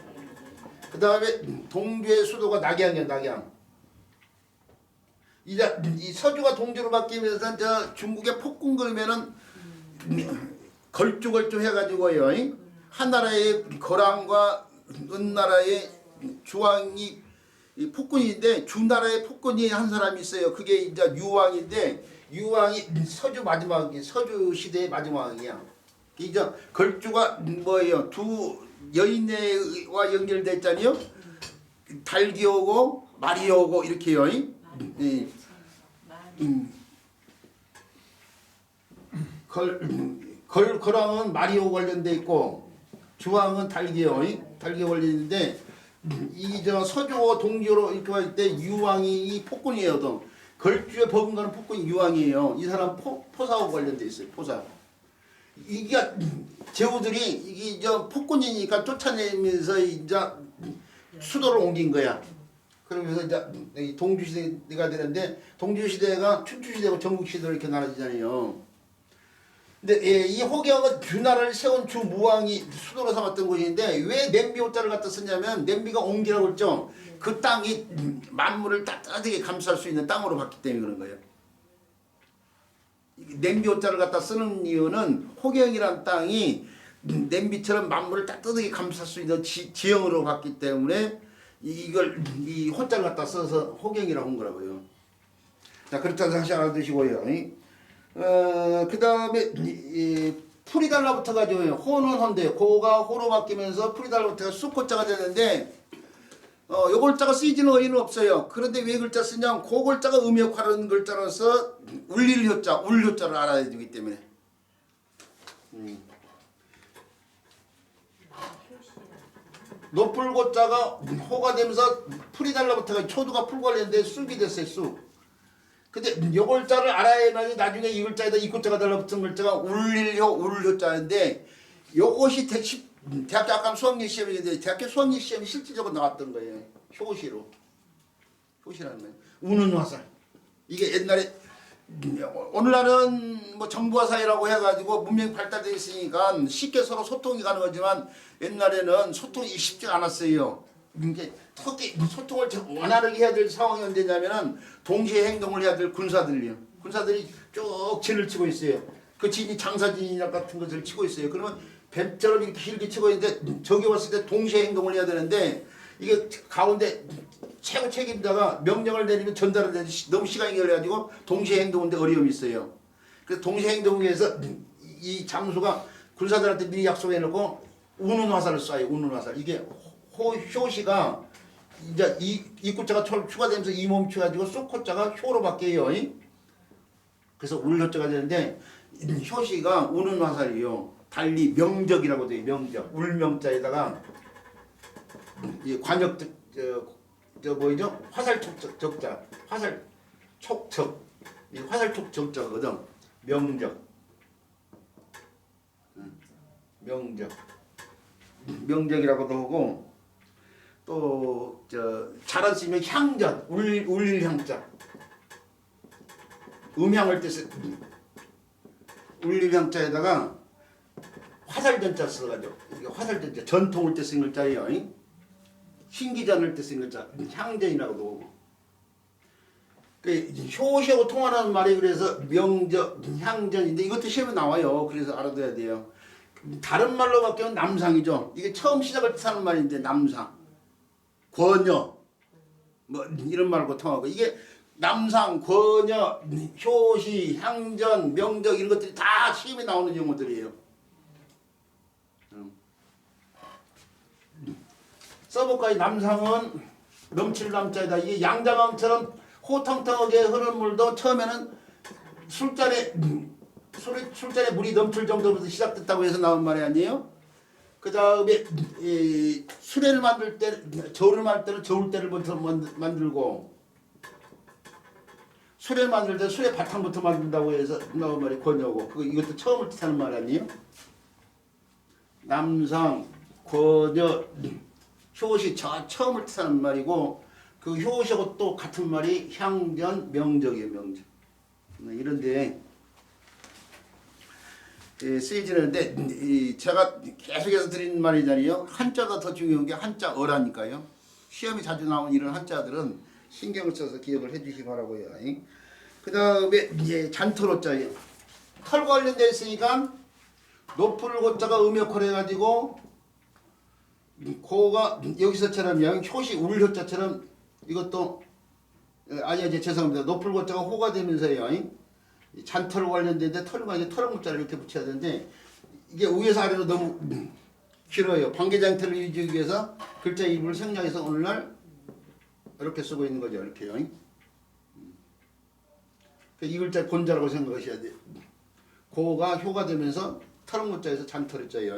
그 다음에 동주의 수도가 낙양이에요. 낙양. 이 서주가 동주로 바뀌면서 저 중국의 폭군 그러면은 걸쭉걸쭉 해가지고요. 한나라의 거랑과 은나라의 주왕이 폭군인데 주나라의 폭군이 한 사람이 있어요. 그게 이제 유왕인데 유왕이 서주 마지막이 서주 시대의 마지막이야. 이제 걸주가 뭐예요? 두 여인과 연결됐잖아요. 달기 오고 말이 오고 이렇게요. 거랑은 말이오 관련돼 있고 주왕은 달기요. 달기에 걸리는데 이 서주와 동주로 이렇게 할 때 유왕이 이 폭군이에요. 또 걸주에 버금가는 폭군이 유왕이에요. 이 사람 포사하고 관련돼 있어요. 포사. 이게 제후들이 이게 폭군이니까 쫓아내면서 이제 수도를 옮긴 거야. 그러면서 이제 동주 시대가 되는데 동주 시대가 춘추 시대고 전국 시대로 이렇게 나눠지잖아요. 근데 이 호경은 주나라를 세운 주무왕이 수도로 삼았던 곳인데 왜 냄비 호자를 갖다 쓰냐면 냄비가 옹기라고 했죠. 그 땅이 만물을 따뜻하게 감쌀 수 있는 땅으로 봤기 때문에 그런 거예요. 냄비 호자를 갖다 쓰는 이유는 호경이란 땅이 냄비처럼 만물을 따뜻하게 감쌀 수 있는 지형으로 봤기 때문에 이걸 이 호자를 갖다 써서 호경이라고 한 거라고요. 자, 그렇다고 다시 알아두시고요. 그 다음에 풀이 달라붙어가지고 호는 헌데 고가 호로 바뀌면서 풀이 달라붙어가 쑥호자가 되는데 요 글자가 쓰이지는 의의는 없어요. 그런데 왜 글자 쓰냐면 그 글자가 의미 역할하는 글자로서 울릴 효자, 울 효자를 알아야 되기 때문에. 높을 고자가 호가 되면서 풀이 달라붙어가 초두가 풀 걸렸는데 쑥이 됐어요. 쑥. 근데 요 글자를 알아야만이 나중에 이 글자에다 이 글자가 달라붙은 글자가 울릴효 울효자인데 요것이 대학교 아까 수학력 시험인데 대학교 수학력 시험이 실질적으로 나왔던 거예요. 효시로. 효시라는 거예요. 우는 화살. 이게 옛날에 오늘날은 뭐 정부화 사회라고 해가지고 문명이 발달되어 있으니까 쉽게 서로 소통이 가능하지만 옛날에는 소통이 쉽지가 않았어요. 이게 특히 소통을 원활하게 해야 될 상황이 언제냐면은 동시에 행동을 해야 될 군사들이요. 군사들이 쭉 진을 치고 있어요. 그 진이 장사진이나 같은 것을 치고 있어요. 그러면 뱀처럼 이렇게 길게 치고 있는데 저기 왔을 때 동시에 행동을 해야 되는데 이게 가운데 최고 책임자가 명령을 내리면 전달을 내지 너무 시간이 걸려가지고 동시에 행동하는데 어려움이 있어을 그래서 동시에 행동을 위해서 이 장수가 군사들한테 미리 약속해놓고 우는 화살을 쏴요. 우는 화살. 이게 효시가 이제 이 구자가 추가되면서 이 멈춰가지고 쏙호자가 효로 바뀌어요. 그래서 울효자가 되는데 효시가 우는 화살이요. 달리 명적이라고 돼요. 명적. 울명자에다가 이 관역 저 뭐죠? 화살 촉적자. 화살 촉적. 이 화살 촉적자거든. 명적. 명적. 명적이라고도 하고 또 잘안 쓰면 향전. 울릴 향자. 음향을 뜻해. 울릴 향자에다가 화살전자 써가지고 이게 화살전자 전통을 뜻쓴 글자예요. 신기전을 뜻쓴 글자 향전이라고도 하고. 효시하고 통하는 말이 그래서 명적 향전인데 이것도 시험에 나와요. 그래서 알아둬야 돼요. 다른 말로 바뀌면 남상이죠. 이게 처음 시작을 뜻하는 말인데 남상, 권여 뭐 이런 말고 통하고 이게 남상, 권여, 효시, 향전, 명적 이런 것들이 다 시험에 나오는 용어들이에요. 써볼까요? 남상은 넘칠 남자이다. 이게 양자강처럼 호탕탕하게 흐르는 물도 처음에는 술잔에 물이 넘칠 정도부터 시작됐다고 해서 나온 말이 아니에요? 그 다음에 수레를 만들 때, 저울을 만들 때는 저울대를 먼저 만들고 수레를 만들 때 수레 바탕부터 만든다고 해서 나온 말이 권여고 이것도 처음을 뜻하는 말 아니에요? 남상, 권여, 효시 처음을 뜻하는 말이고 그 효시하고 또 같은 말이 향전, 명적이에요. 명적. 이런데 쓰여지는데 제가 계속해서 드리는 말이잖아요. 한자가 더 중요한 게 한자어라니까요. 시험에 자주 나오는 이런 한자들은 신경을 써서 기억을 해주시기 바라고요. 그 다음에 이제 잔토로자예요. 털 관련되어 있으니까 높을 고자가 음역을 해가지고 고가 여기서처럼요. 효시 울효자처럼 이것도 아니 죄송합니다. 높을 고자가 호가 되면서요. 잔털 관련된데 털과 털은 문자를 이렇게 붙여야 되는데 이게 위에서 아래로 너무 길어요. 반개장터를 유지하기 위해서 글자 일부를 생략해서 오늘날 이렇게 쓰고 있는 거죠. 이렇게요. 이 글자 본자라고 생각하셔야 돼요. 고가 효가 되면서 털은 문자에서 잔털이 짜요.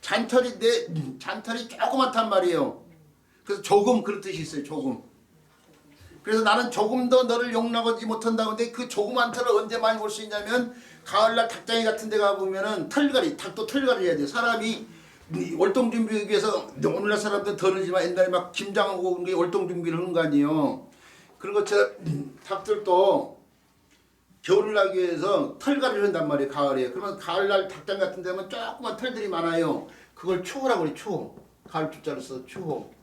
잔털인데 잔털이 조그맣단 말이에요. 그래서 조금 그런 뜻이 있어요. 조금. 그래서 나는 조금 더 너를 용납하지 못한다고 하는데 그 조그만 털을 언제 많이 볼 수 있냐면 가을날 닭장이 같은 데 가보면은 털갈이, 닭도 털갈이 해야 돼요. 사람이 월동 준비하기 위해서 오늘날 사람들은 더 늦지만 옛날에 막 김장하고 그런 게 월동 준비를 하는 거 아니에요. 그런 것처럼 닭들도 겨울을 나기 위해서 털갈이를 한단 말이에요. 가을에. 그러면 가을날 닭장 같은 데면 조그만 털들이 많아요. 그걸 추호라고 그래. 추호. 가을 주자로 써 추호.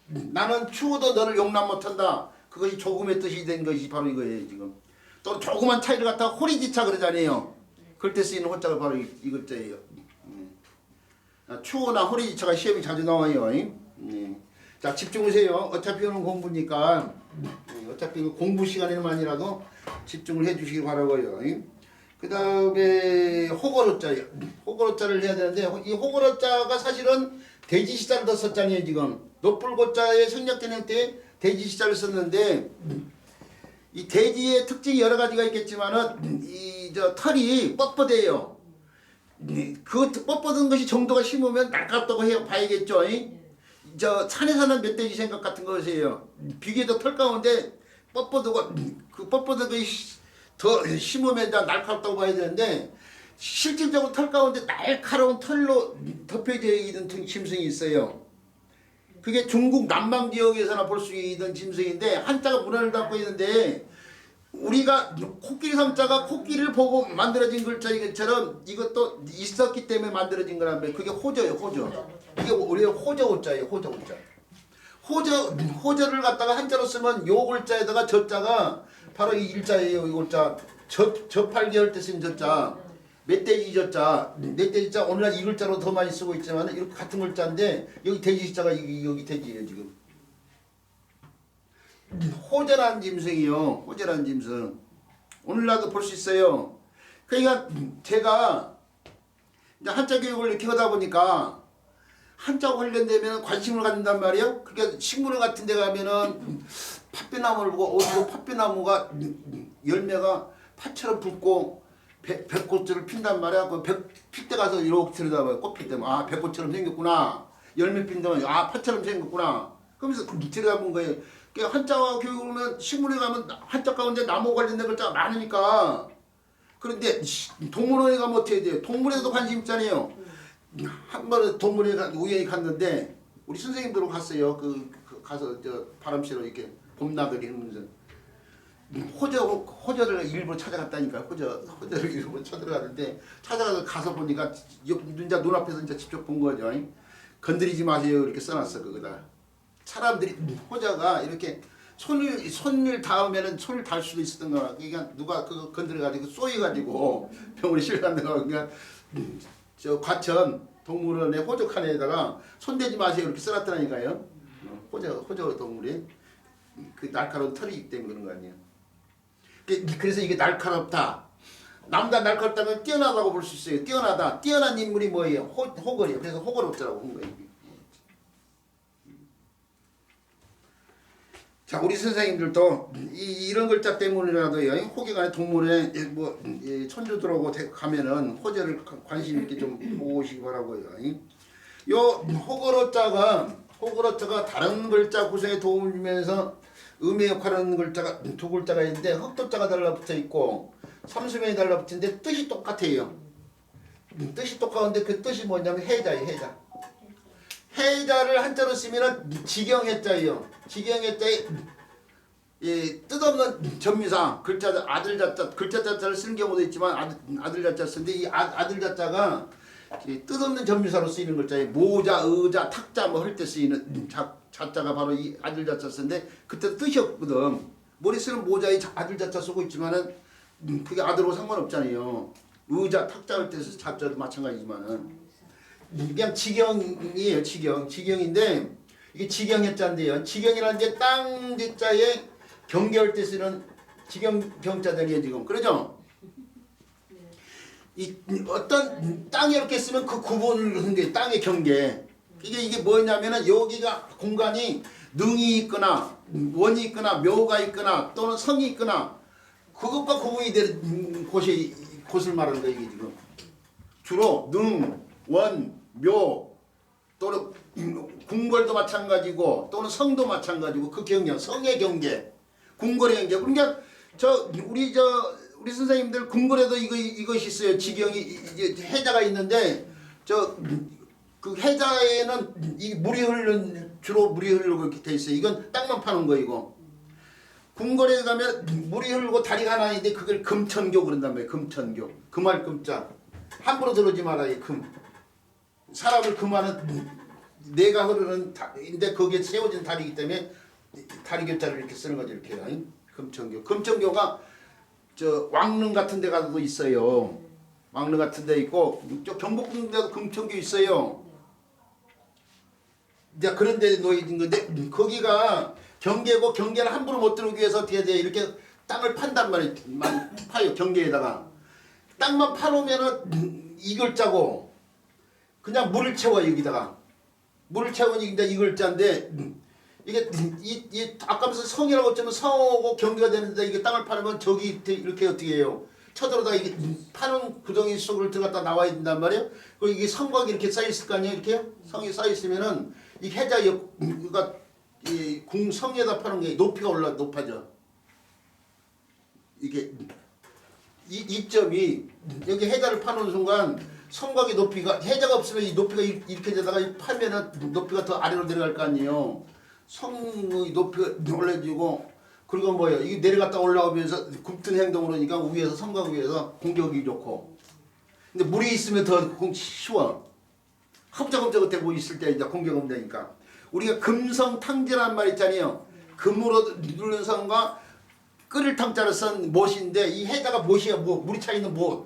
나는 추호도 너를 용납 못한다. 그것이 조금의 뜻이 된 것이 바로 이거예요. 지금 또 조그만 차이를 갖다가 호리지차 그러잖아요. 그럴 때 쓰이는 호자가 바로 이 글자예요. 추호나 호리지차가 시험이 자주 나와요. 자 집중하세요. 어차피 오는 공부니까 어차피 공부 시간에만이라도 집중을 해주시기 바라고요. 그 다음에 호거로자예요. 호거로자를 해야 되는데 이 호거로자가 사실은 돼지 시자를 더 썼잖아요. 지금 노뿔고자의 생략된 때 대지 시자를 썼는데 이 대지의 특징이 여러 가지가 있겠지만은 이 저 털이 뻣뻣해요. 그 뻣뻣한 것이 정도가 심으면 날카롭다고 해요. 봐야겠죠. 저 산에 사는 멧돼지 생각 같은 것이에요. 비계도 털 가운데 뻣뻣하고 그 뻣뻣한 것이 더 심으면 날카롭다고 봐야 되는데 실질적으로 털 가운데 날카로운 털로 덮여져 있는 짐승이 있어요. 그게 중국 남방 지역에서나 볼 수 있는 짐승인데 한자가 문화를 담고 있는데 우리가 코끼리 성자가 코끼리를 보고 만들어진 글자인 것처럼 이것도 있었기 때문에 만들어진 거라면 그게 호저예요. 호저. 이게 우리가 호저호자예요. 호저호자. 호저를 갖다가 한자로 쓰면 요 글자에다가 저자가 바로 이 일자예요. 이 글자. 저팔계할 때 쓴 저자. 멧돼지 저자. 멧돼지 자 오늘날 이 글자로 더 많이 쓰고 있지만 이렇게 같은 글자인데 여기 돼지 자가 여기 돼지예요 지금. 호전한 짐승이요. 호전한 짐승. 오늘날도 볼 수 있어요. 그러니까 제가 이제 한자 교육을 이렇게 하다 보니까 한자 관련되면 관심을 갖는단 말이에요. 그러니까 식물 같은 데 가면은 팥배나무를 보고 어디서 팥배나무가 열매가 팥처럼 붉고 백꽃을 핀단 말이야. 그 필 때 가서 이렇게 들여다봐요. 꽃 필 때. 아, 백꽃처럼 생겼구나. 열매 핀다면 아, 팥처럼 생겼구나. 그러면서 들여다본 거예요. 그러니까 한자와 교육은 식물에 가면 한자 가운데 나무 관련된 글자가 많으니까. 그런데 동물원에 가면 어떻게 돼요? 동물에도 관심 있잖아요. 한 번에 동물원에 우연히 갔는데 우리 선생님들하고 갔어요. 가서 저 바람 쐬러 이렇게 봄나들이 하면서 호저를 일부러 찾아갔다니까요. 호저를 일부러 찾아가는데 찾아가서 보니까 눈앞에서 이제 직접 본 거죠. 건드리지 마세요 이렇게 써놨어 그거다. 사람들이 호저가 이렇게 손을 닿으면은 손을 닿을 수도 있었던 거야. 그러니까 누가 그거 건드려가지고 쏘여가지고 병원에 실려간다고 그러니까 저 과천 동물원의 호저 칸에다가 손대지 마세요 이렇게 써놨더라니까요. 호저 동물이 그 날카로운 털이기 때문에 그런 거 아니에요. 그래서 이게 날카롭다. 남자 날카롭다면 뛰어나다고 볼 수 있어요. 뛰어난 인물이 뭐예요? 호걸이에요. 그래서 호걸업자라고 한 거예요. 자, 우리 선생님들도 이런 글자 때문이라도요. 호기간에 동물에 뭐 천주들하고 가면은 호저를 관심 있게 좀 보고 오시기 바라고요. 요 호걸어자가 다른 글자 구성에 도움을 주면서 의미 역할하는 글자가 두 글자가 있는데 흑도자가 달라붙어 있고 삼수명이 달라붙는데 뜻이 똑같아요. 뜻이 똑같은데 그 뜻이 뭐냐면 해자예요. 해자를 한자로 쓰면은 지경해자예요. 지경해자에 뜻없는 전미사 글자 아들 자자 글자 자자를 쓰는 경우도 있지만 아들 자자 쓰는데 이 아들 자자가 뜻없는 전미사로 쓰이는 글자에 모자, 의자, 탁자 뭐 할 때 쓰이는 자자가 바로 이 아들 자자 쓰는데 그때 뜻이 없거든. 머리 쓰는 모자에 아들 자자 쓰고 있지만은 그게 아들하고 상관없잖아요. 의자, 탁자 할 때 자자도 마찬가지지만은. 그냥 지경이에요. 지경인데 이게 지경해자인데요. 지경이라는 게 땅 자에 경계할 때 쓰는 지경경자들이에요 지금. 그러죠? 이 어떤 땅에 이렇게 쓰면 그 구분을 하는 게 땅의 경계. 이게 뭐냐면은 여기가 공간이 능이 있거나 원이 있거나 묘가 있거나 또는 성이 있거나 그것과 구분이 되는 곳을 말하는 거예요 이게 지금. 주로 능, 원, 묘 또는 궁궐도 마찬가지고 또는 성도 마찬가지고 그 경계, 성의 경계, 궁궐의 경계. 그러니까 우리 선생님들 궁궐에도 이것이 있어요. 지경이 이제 해자가 있는데 그 해자에는 이 주로 물이 흐르고 이렇게 돼 있어요. 이건 땅만 파는 거 이거. 궁궐에 가면 물이 흐르고 다리가 하나 있는데 그걸 금천교 그런단 말이에요. 금천교. 금할 금자. 함부로 들어오지 말아요. 금. 사람을 금하는 내가 흐르는 다리인데 거기에 세워진 다리이기 때문에 다리교자를 이렇게 쓰는 거죠. 이렇게. 금천교. 금천교가 저 왕릉 같은 데 가도 있어요. 왕릉 같은 데 있고 저 경복궁에도 금천교 있어요. 이제 그런 데 놓여진 건데 거기가 경계고 경계를 함부로 못 들어오기 위해서 어떻게 돼? 이렇게 땅을 판단 말이에요. 파요. 경계에다가. 땅만 파놓으면은 이 글자고 그냥 물을 채워요. 여기다가. 물을 채우니 이제 이 글자인데 이게 이 아까 무슨 성이라고 했지만 성하고 경계가 되는데 이게 땅을 파려면 저기 이렇게 어떻게 해요? 쳐들어다 이게 파는 구덩이 속을 들어갔다 나와야 된단 말이에요. 그리고 이게 성곽이 이렇게 쌓여 있을 거 아니에요, 이렇게 성이 쌓여 있으면은 이 해자역 그러니까 이 궁성에다 파는 게 높이가 높아져. 이게 이 점이 여기 해자를 파는 순간 성곽의 높이가 해자가 없으면 이 높이가 이렇게 되다가 파면은 높이가 더 아래로 내려갈 거 아니에요. 성의 높이가 올라지고 그리고 뭐예요? 이게 내려갔다 올라오면서 굽튼 행동으로 하니까 위에서 성곽 위에서 공격이 좋고. 근데 물이 있으면 더 쉬워. 흡적흡적해 보고 있을 때 이제 공격 없다니까. 우리가 금성탕제라는 말 있잖아요. 금으로 누른 성과 끓일 탕자를 쓴 못인데 이 해자가 못이야. 물이 차 있는 못.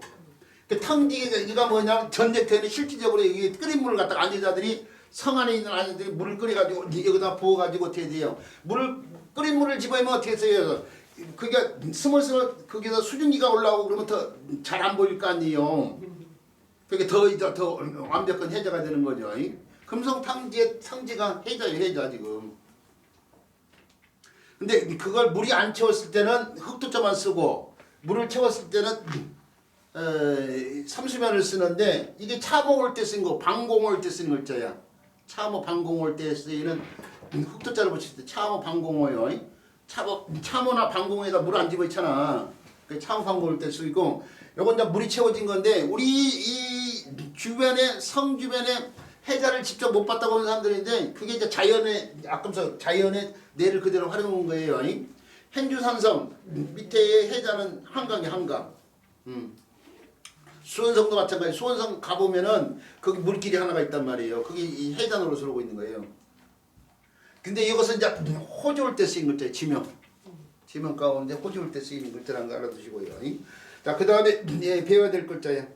그 탕지가 뭐냐? 전쟁터에는 실질적으로 이게 끓인 물을 갖다가 안여자들이 성 안에 있는 아이들이 물을 끓여가지고 여기다 부어가지고 어떻게 돼요? 끓인 물을 집어넣으면 어떻게 해요? 그게 스멀스멀 거기서 수증기가 올라오고 그러면 더 잘 안 보일 거 아니에요. 그게 더 완벽한 해자가 되는 거죠. 금성탕지의 탕지가 해자예요, 해자 지금. 근데 그걸 물이 안 채웠을 때는 흑토자만 쓰고 물을 채웠을 때는 삼수면을 쓰는데 이게 차모 올 때 쓴 거, 방공 올 때 쓴 글자야. 차모 방공 올 때 쓰이는 흑토자를 붙일 때 차모 방공어요. 차모나 방공에다 물 안 집어있잖아. 차모 방공 올 때 쓰이고 요건 이제 물이 채워진 건데 우리 이 주변에 성 주변에 해자를 직접 못 봤다고 하는 사람들인데 그게 이제 자연의 내를 그대로 활용한 거예요. 행주산성 밑에 해자는 한강이 한강. 수원성도 마찬가지. 수원성 가보면은 거기 물길이 하나가 있단 말이에요. 그게 이 해자 노릇을 하고 있는 거예요. 근데 이것은 이제 호주 올 때 쓰인 글자예요. 지명 가운데 호주 올 때 쓰이는 글자라는 거 알아두시고요. 자, 그 다음에 배워야 될 글자예요.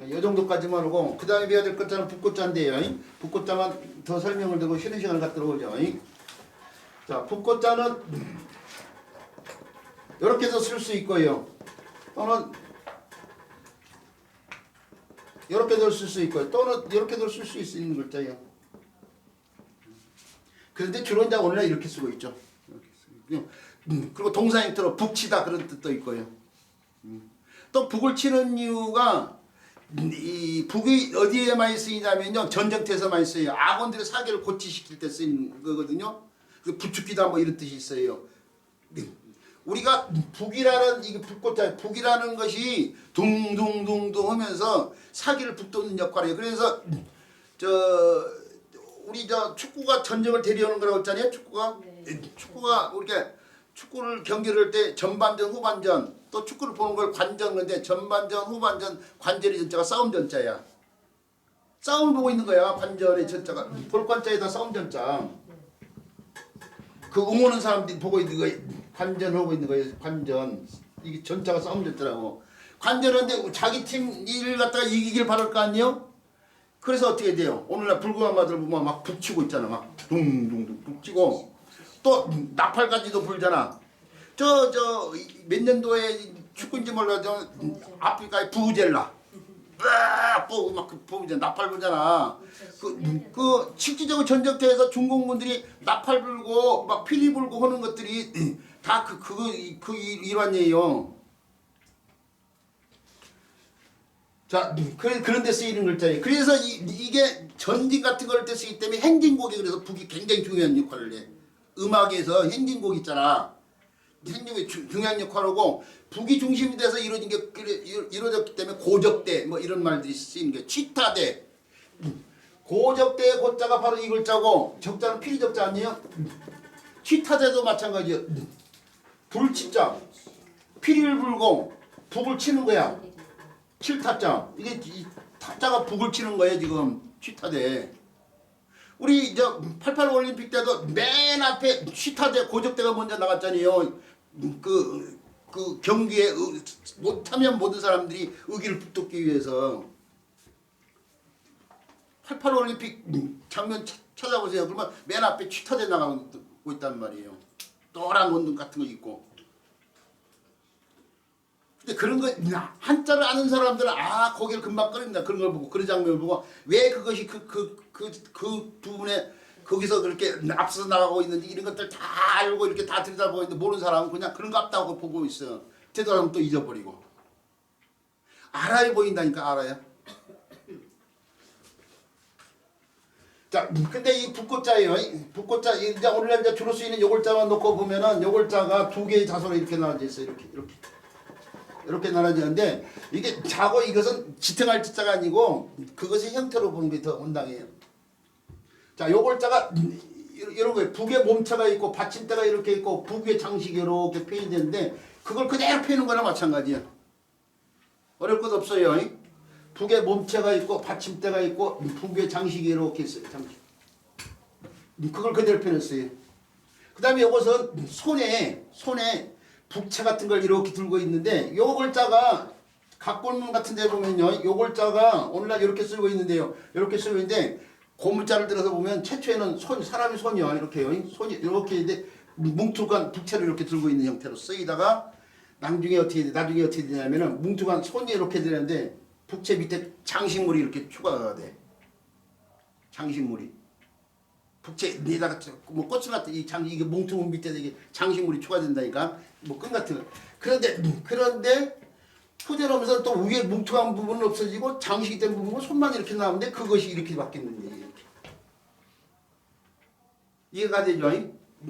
이 정도까지만 하고 그 다음에 배워야 될 글자는 북고자인데요. 북고자만 더 설명을 드리고 쉬는 시간을 갖도록 하죠. 자, 북고자는 이렇게 해서 쓸 수 있고요. 또는 이렇게도 쓸 수 있고요. 또는 이렇게도 쓸 수 있는 글자예요. 그런데 주로 이제 오늘날 이렇게 쓰고 있죠. 이렇게 쓰고. 그리고 동사 형태로 북치다 그런 뜻도 있고요. 또 북을 치는 이유가 이 북이 어디에 많이 쓰이냐면요. 전쟁터에서 많이 쓰여요. 아군들의 사기를 고치시킬 때 쓰이는 거거든요. 그 부축기다 뭐 이런 뜻이 있어요. 우리가 북이라는 이게 북고자 북이라는 것이 둥둥둥둥 하면서 사기를 북돋는 역할이에요. 그래서 우리 축구가 전쟁을 대리하는 거라고 했잖아요. 축구가 우리가 축구를 경기를 할 때 전반전 후반전 또 축구를 보는 걸 관전인데 전반전 후반전 관전의 전자가 싸움 전자야. 싸움을 보고 있는 거야. 관전의 전자가 볼 관자에다 싸움 전자. 그 응원하는 사람들이 보고 있는 거예요. 관전하고 있는 거예요. 관전. 이게 전자가 싸움 전자라고. 관전하는데 자기 팀 일을 갖다가 이기길 바랄 거 아니에요? 그래서 어떻게 돼요? 오늘날 불구한마들 보면 막 북치고 있잖아. 막 둥둥둥 북치고 또 나팔까지도 불잖아. 몇 년도에 축구인지 몰라도 아프리카의 부젤라. 막 부젤라 나팔 불잖아. 그 실질적으로 전쟁터에서 중공군들이 나팔 불고 막 피리 불고 하는 것들이 다 그 일환이에요. 자, 그런 데 쓰이는 글자예요. 그래서 이게 전진 같은 걸 때 쓰기 때문에 행진곡이 그래서 북이 굉장히 중요한 역할을 해. 음악에서 행진곡 있잖아. 행진곡이 중요한 역할을 하고 북이 중심이 돼서 이루어졌기 때문에 고적대 뭐 이런 말들이 쓰이는 게 취타대. 고적대의 고자가 바로 이 글자고 적자는 피리적자 아니에요? 취타대도 마찬가지예요. 불치자. 피리를 불고 북을 치는 거야. 칠타자. 이게 타자가 북을 치는 거예요, 지금. 취타대. 우리 88 올림픽 때도 맨 앞에 취타대 고적대가 먼저 나갔잖아요. 그 경기에 참여한 모든 사람들이 의기를 북돋기 위해서. 88 올림픽 장면 찾아보세요. 그러면 맨 앞에 취타대 나가고 있단 말이에요. 노란 원등 같은 거 있고. 근데 그런 거 한자를 아는 사람들은 거기를 금방 꺼낸다. 그런 걸 보고 그런 장면을 보고 왜 그것이 그 부분에 거기서 그렇게 앞서 나가고 있는지 이런 것들 다 알고 이렇게 다 들여다보고 있는데 모르는 사람은 그냥 그런 거 없다고 보고 있어. 되돌아가면 또 잊어버리고. 알아야 보인다니까 알아야. 자, 근데 이 북고자예요. 북고자 이제 오늘날 이제 주로 쓰이는 요골자만 놓고 보면은 요골자가 두 개의 자소로 이렇게 나눠져 있어요. 이렇게 나눠지는데 이게 자고 이것은 지탱할 지자가 아니고 그것의 형태로 보는 게 더 온당해요. 자, 요골자가 이런 거예요. 북에 몸체가 있고 받침대가 이렇게 있고 북의 장식이 이렇게 표현되는데 그걸 그대로 펴는 거나 마찬가지야. 어려울 것 없어요. 북에 몸체가 있고 받침대가 있고 북의 장식이 이렇게 있어요. 장식. 그걸 그대로 펴냈어요. 그 다음에 이것은 손에 북채 같은 걸 이렇게 들고 있는데 요 글자가 각골문 같은 데 보면요. 요 글자가 오늘날 이렇게 쓰고 있는데요. 이렇게 쓰고 있는데 고문자를 들어서 보면 최초에는 사람이 손이요. 이렇게요. 손이 이렇게 있는데 뭉툭한 북채를 이렇게 들고 있는 형태로 쓰이다가 나중에 어떻게 되냐면은 뭉툭한 손이 이렇게 되는데 북채 밑에 장식물이 이렇게 추가가 돼. 장식물이. 북채에다가 뭐 꽃을 같은 이게 뭉퉁한 밑에 이게 장식물이 추가된다니까 뭐 끈 같은 거. 그런데 후대로 오면서 또 위에 뭉퉁한 부분은 없어지고 장식이 된 부분은 손만 이렇게 나오는데 그것이 이렇게 바뀌는데 이렇게. 이해가 되죠?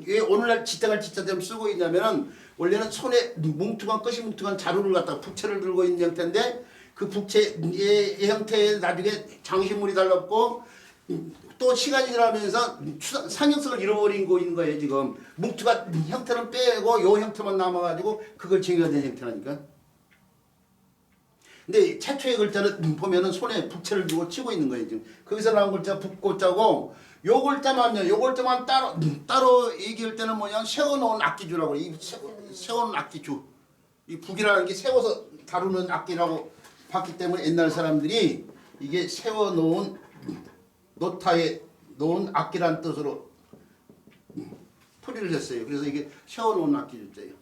왜 오늘날 지탱할 지자대로 쓰고 있냐면은 원래는 손에 뭉퉁한 끝이 뭉퉁한 자루를 갖다가 북채를 들고 있는 형태인데 그 북채의 형태에 나중에 장식물이 달랐고 또 시간이 지나면서 상형성을 잃어버린 거 있는 거예요 지금. 뭉툭한 형태는 빼고 요 형태만 남아가지고 그걸 쟁여된 형태라니까. 근데 최초의 글자는 보면은 손에 북채를 두고 치고 있는 거예요 지금. 거기서 나온 글자 북고자고 요 글자만 따로 얘기할 때는 뭐냐 세워놓은 악기주라고 이 세워놓은 악기주. 이 북이라는 게 세워서 다루는 악기라고 봤기 때문에 옛날 사람들이 이게 세워놓은 노타에 놓은 악기란 뜻으로 풀이를 했어요. 그래서 이게 세워놓은 악기주자예요.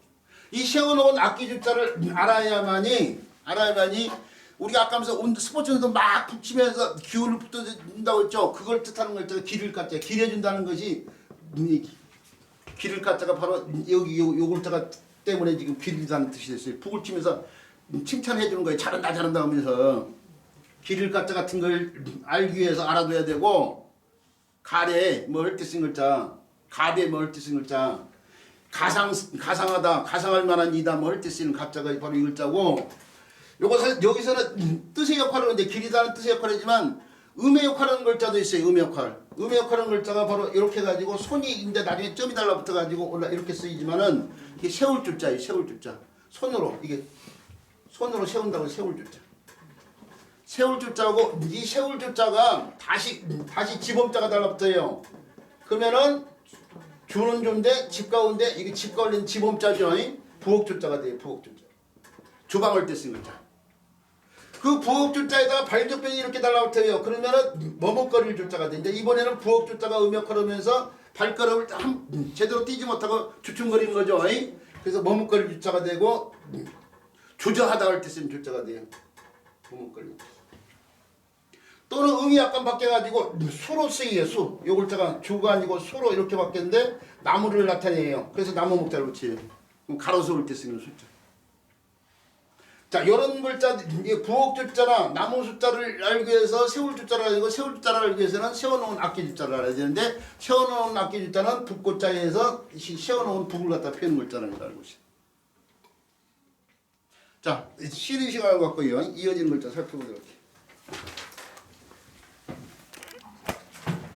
이 세워놓은 악기주자를 알아야만이 우리가 아까 하면서 스포츠에서 막 붙이면서 기운을 붙여준다고 했죠. 그걸 뜻하는 걸 제가 기를 갖자 길해준다는 것이 기를 갖자가 바로 여기 요 글자가 때문에 지금 기르다는 뜻이 됐어요. 북을 치면서 칭찬해 주는 거예요. 잘한다 하면서 기를 갖자 같은 걸 알기 위해서 알아둬야 되고 가래 뭐할 때 쓴 글자 가대 뭐할 때 쓴 글자 가상하다 가상할 만한 이다 뭐할 때 쓰는 가자가 바로 이 글자고 여기서는 뜻의 역할을 하는데 길이다는 뜻의 역할이지만 음의 역할하는 글자도 있어요. 음의 역할하는 글자가 바로 이렇게 해가지고 손이 이제 나중에 점이 달라붙어 가지고 이렇게 쓰이지만은 이게 세울 줄자예요. 세울 줄자. 손으로 세운다고 세울 줄자. 세울 줄자고 이 세울 줄자가 다시 지범자가 달라붙어요. 그러면은 주는 줄인데 집 가운데 이게 집 걸린 지범자죠. 부엌 줄자가 돼요. 부엌 줄자. 주방을 때 쓴 글자. 그 부엌 줄자에다가 발적변이 이렇게 달라붙어요. 그러면은 머뭇거릴 줄자가 돼. 이제 이번에는 부엌 줄자가 음역하면서 발걸음을 제대로 뛰지 못하고 주춤거리는 거죠. 그래서 머뭇거릴 줄자가 되고 주저하다 할 때 쓰는 줄자가 돼요. 머뭇거릴. 또는 음이 약간 바뀌어가지고 수로 쓰이에요. 수. 요 글자가 주가 아니고 수로 이렇게 바뀌었는데 나무를 나타내요. 그래서 나무 목자를 붙여요. 가로수 올 때 쓰는 숫자. 자, 요런 글자, 부엌 줄자나 나무 숫자를 알기 위해서 세울 줄자를 알고 세울 줄자를 알기 위해서는 세워놓은 악기 줄자를 알아야 되는데 세워놓은 악기 줄자는 북고자에서 세워놓은 북을 갖다 펴는 글자라는 걸 알고 있어요. 자, 쉬는 시간을 갖고요. 이어지는 글자 살펴보도록 할게요.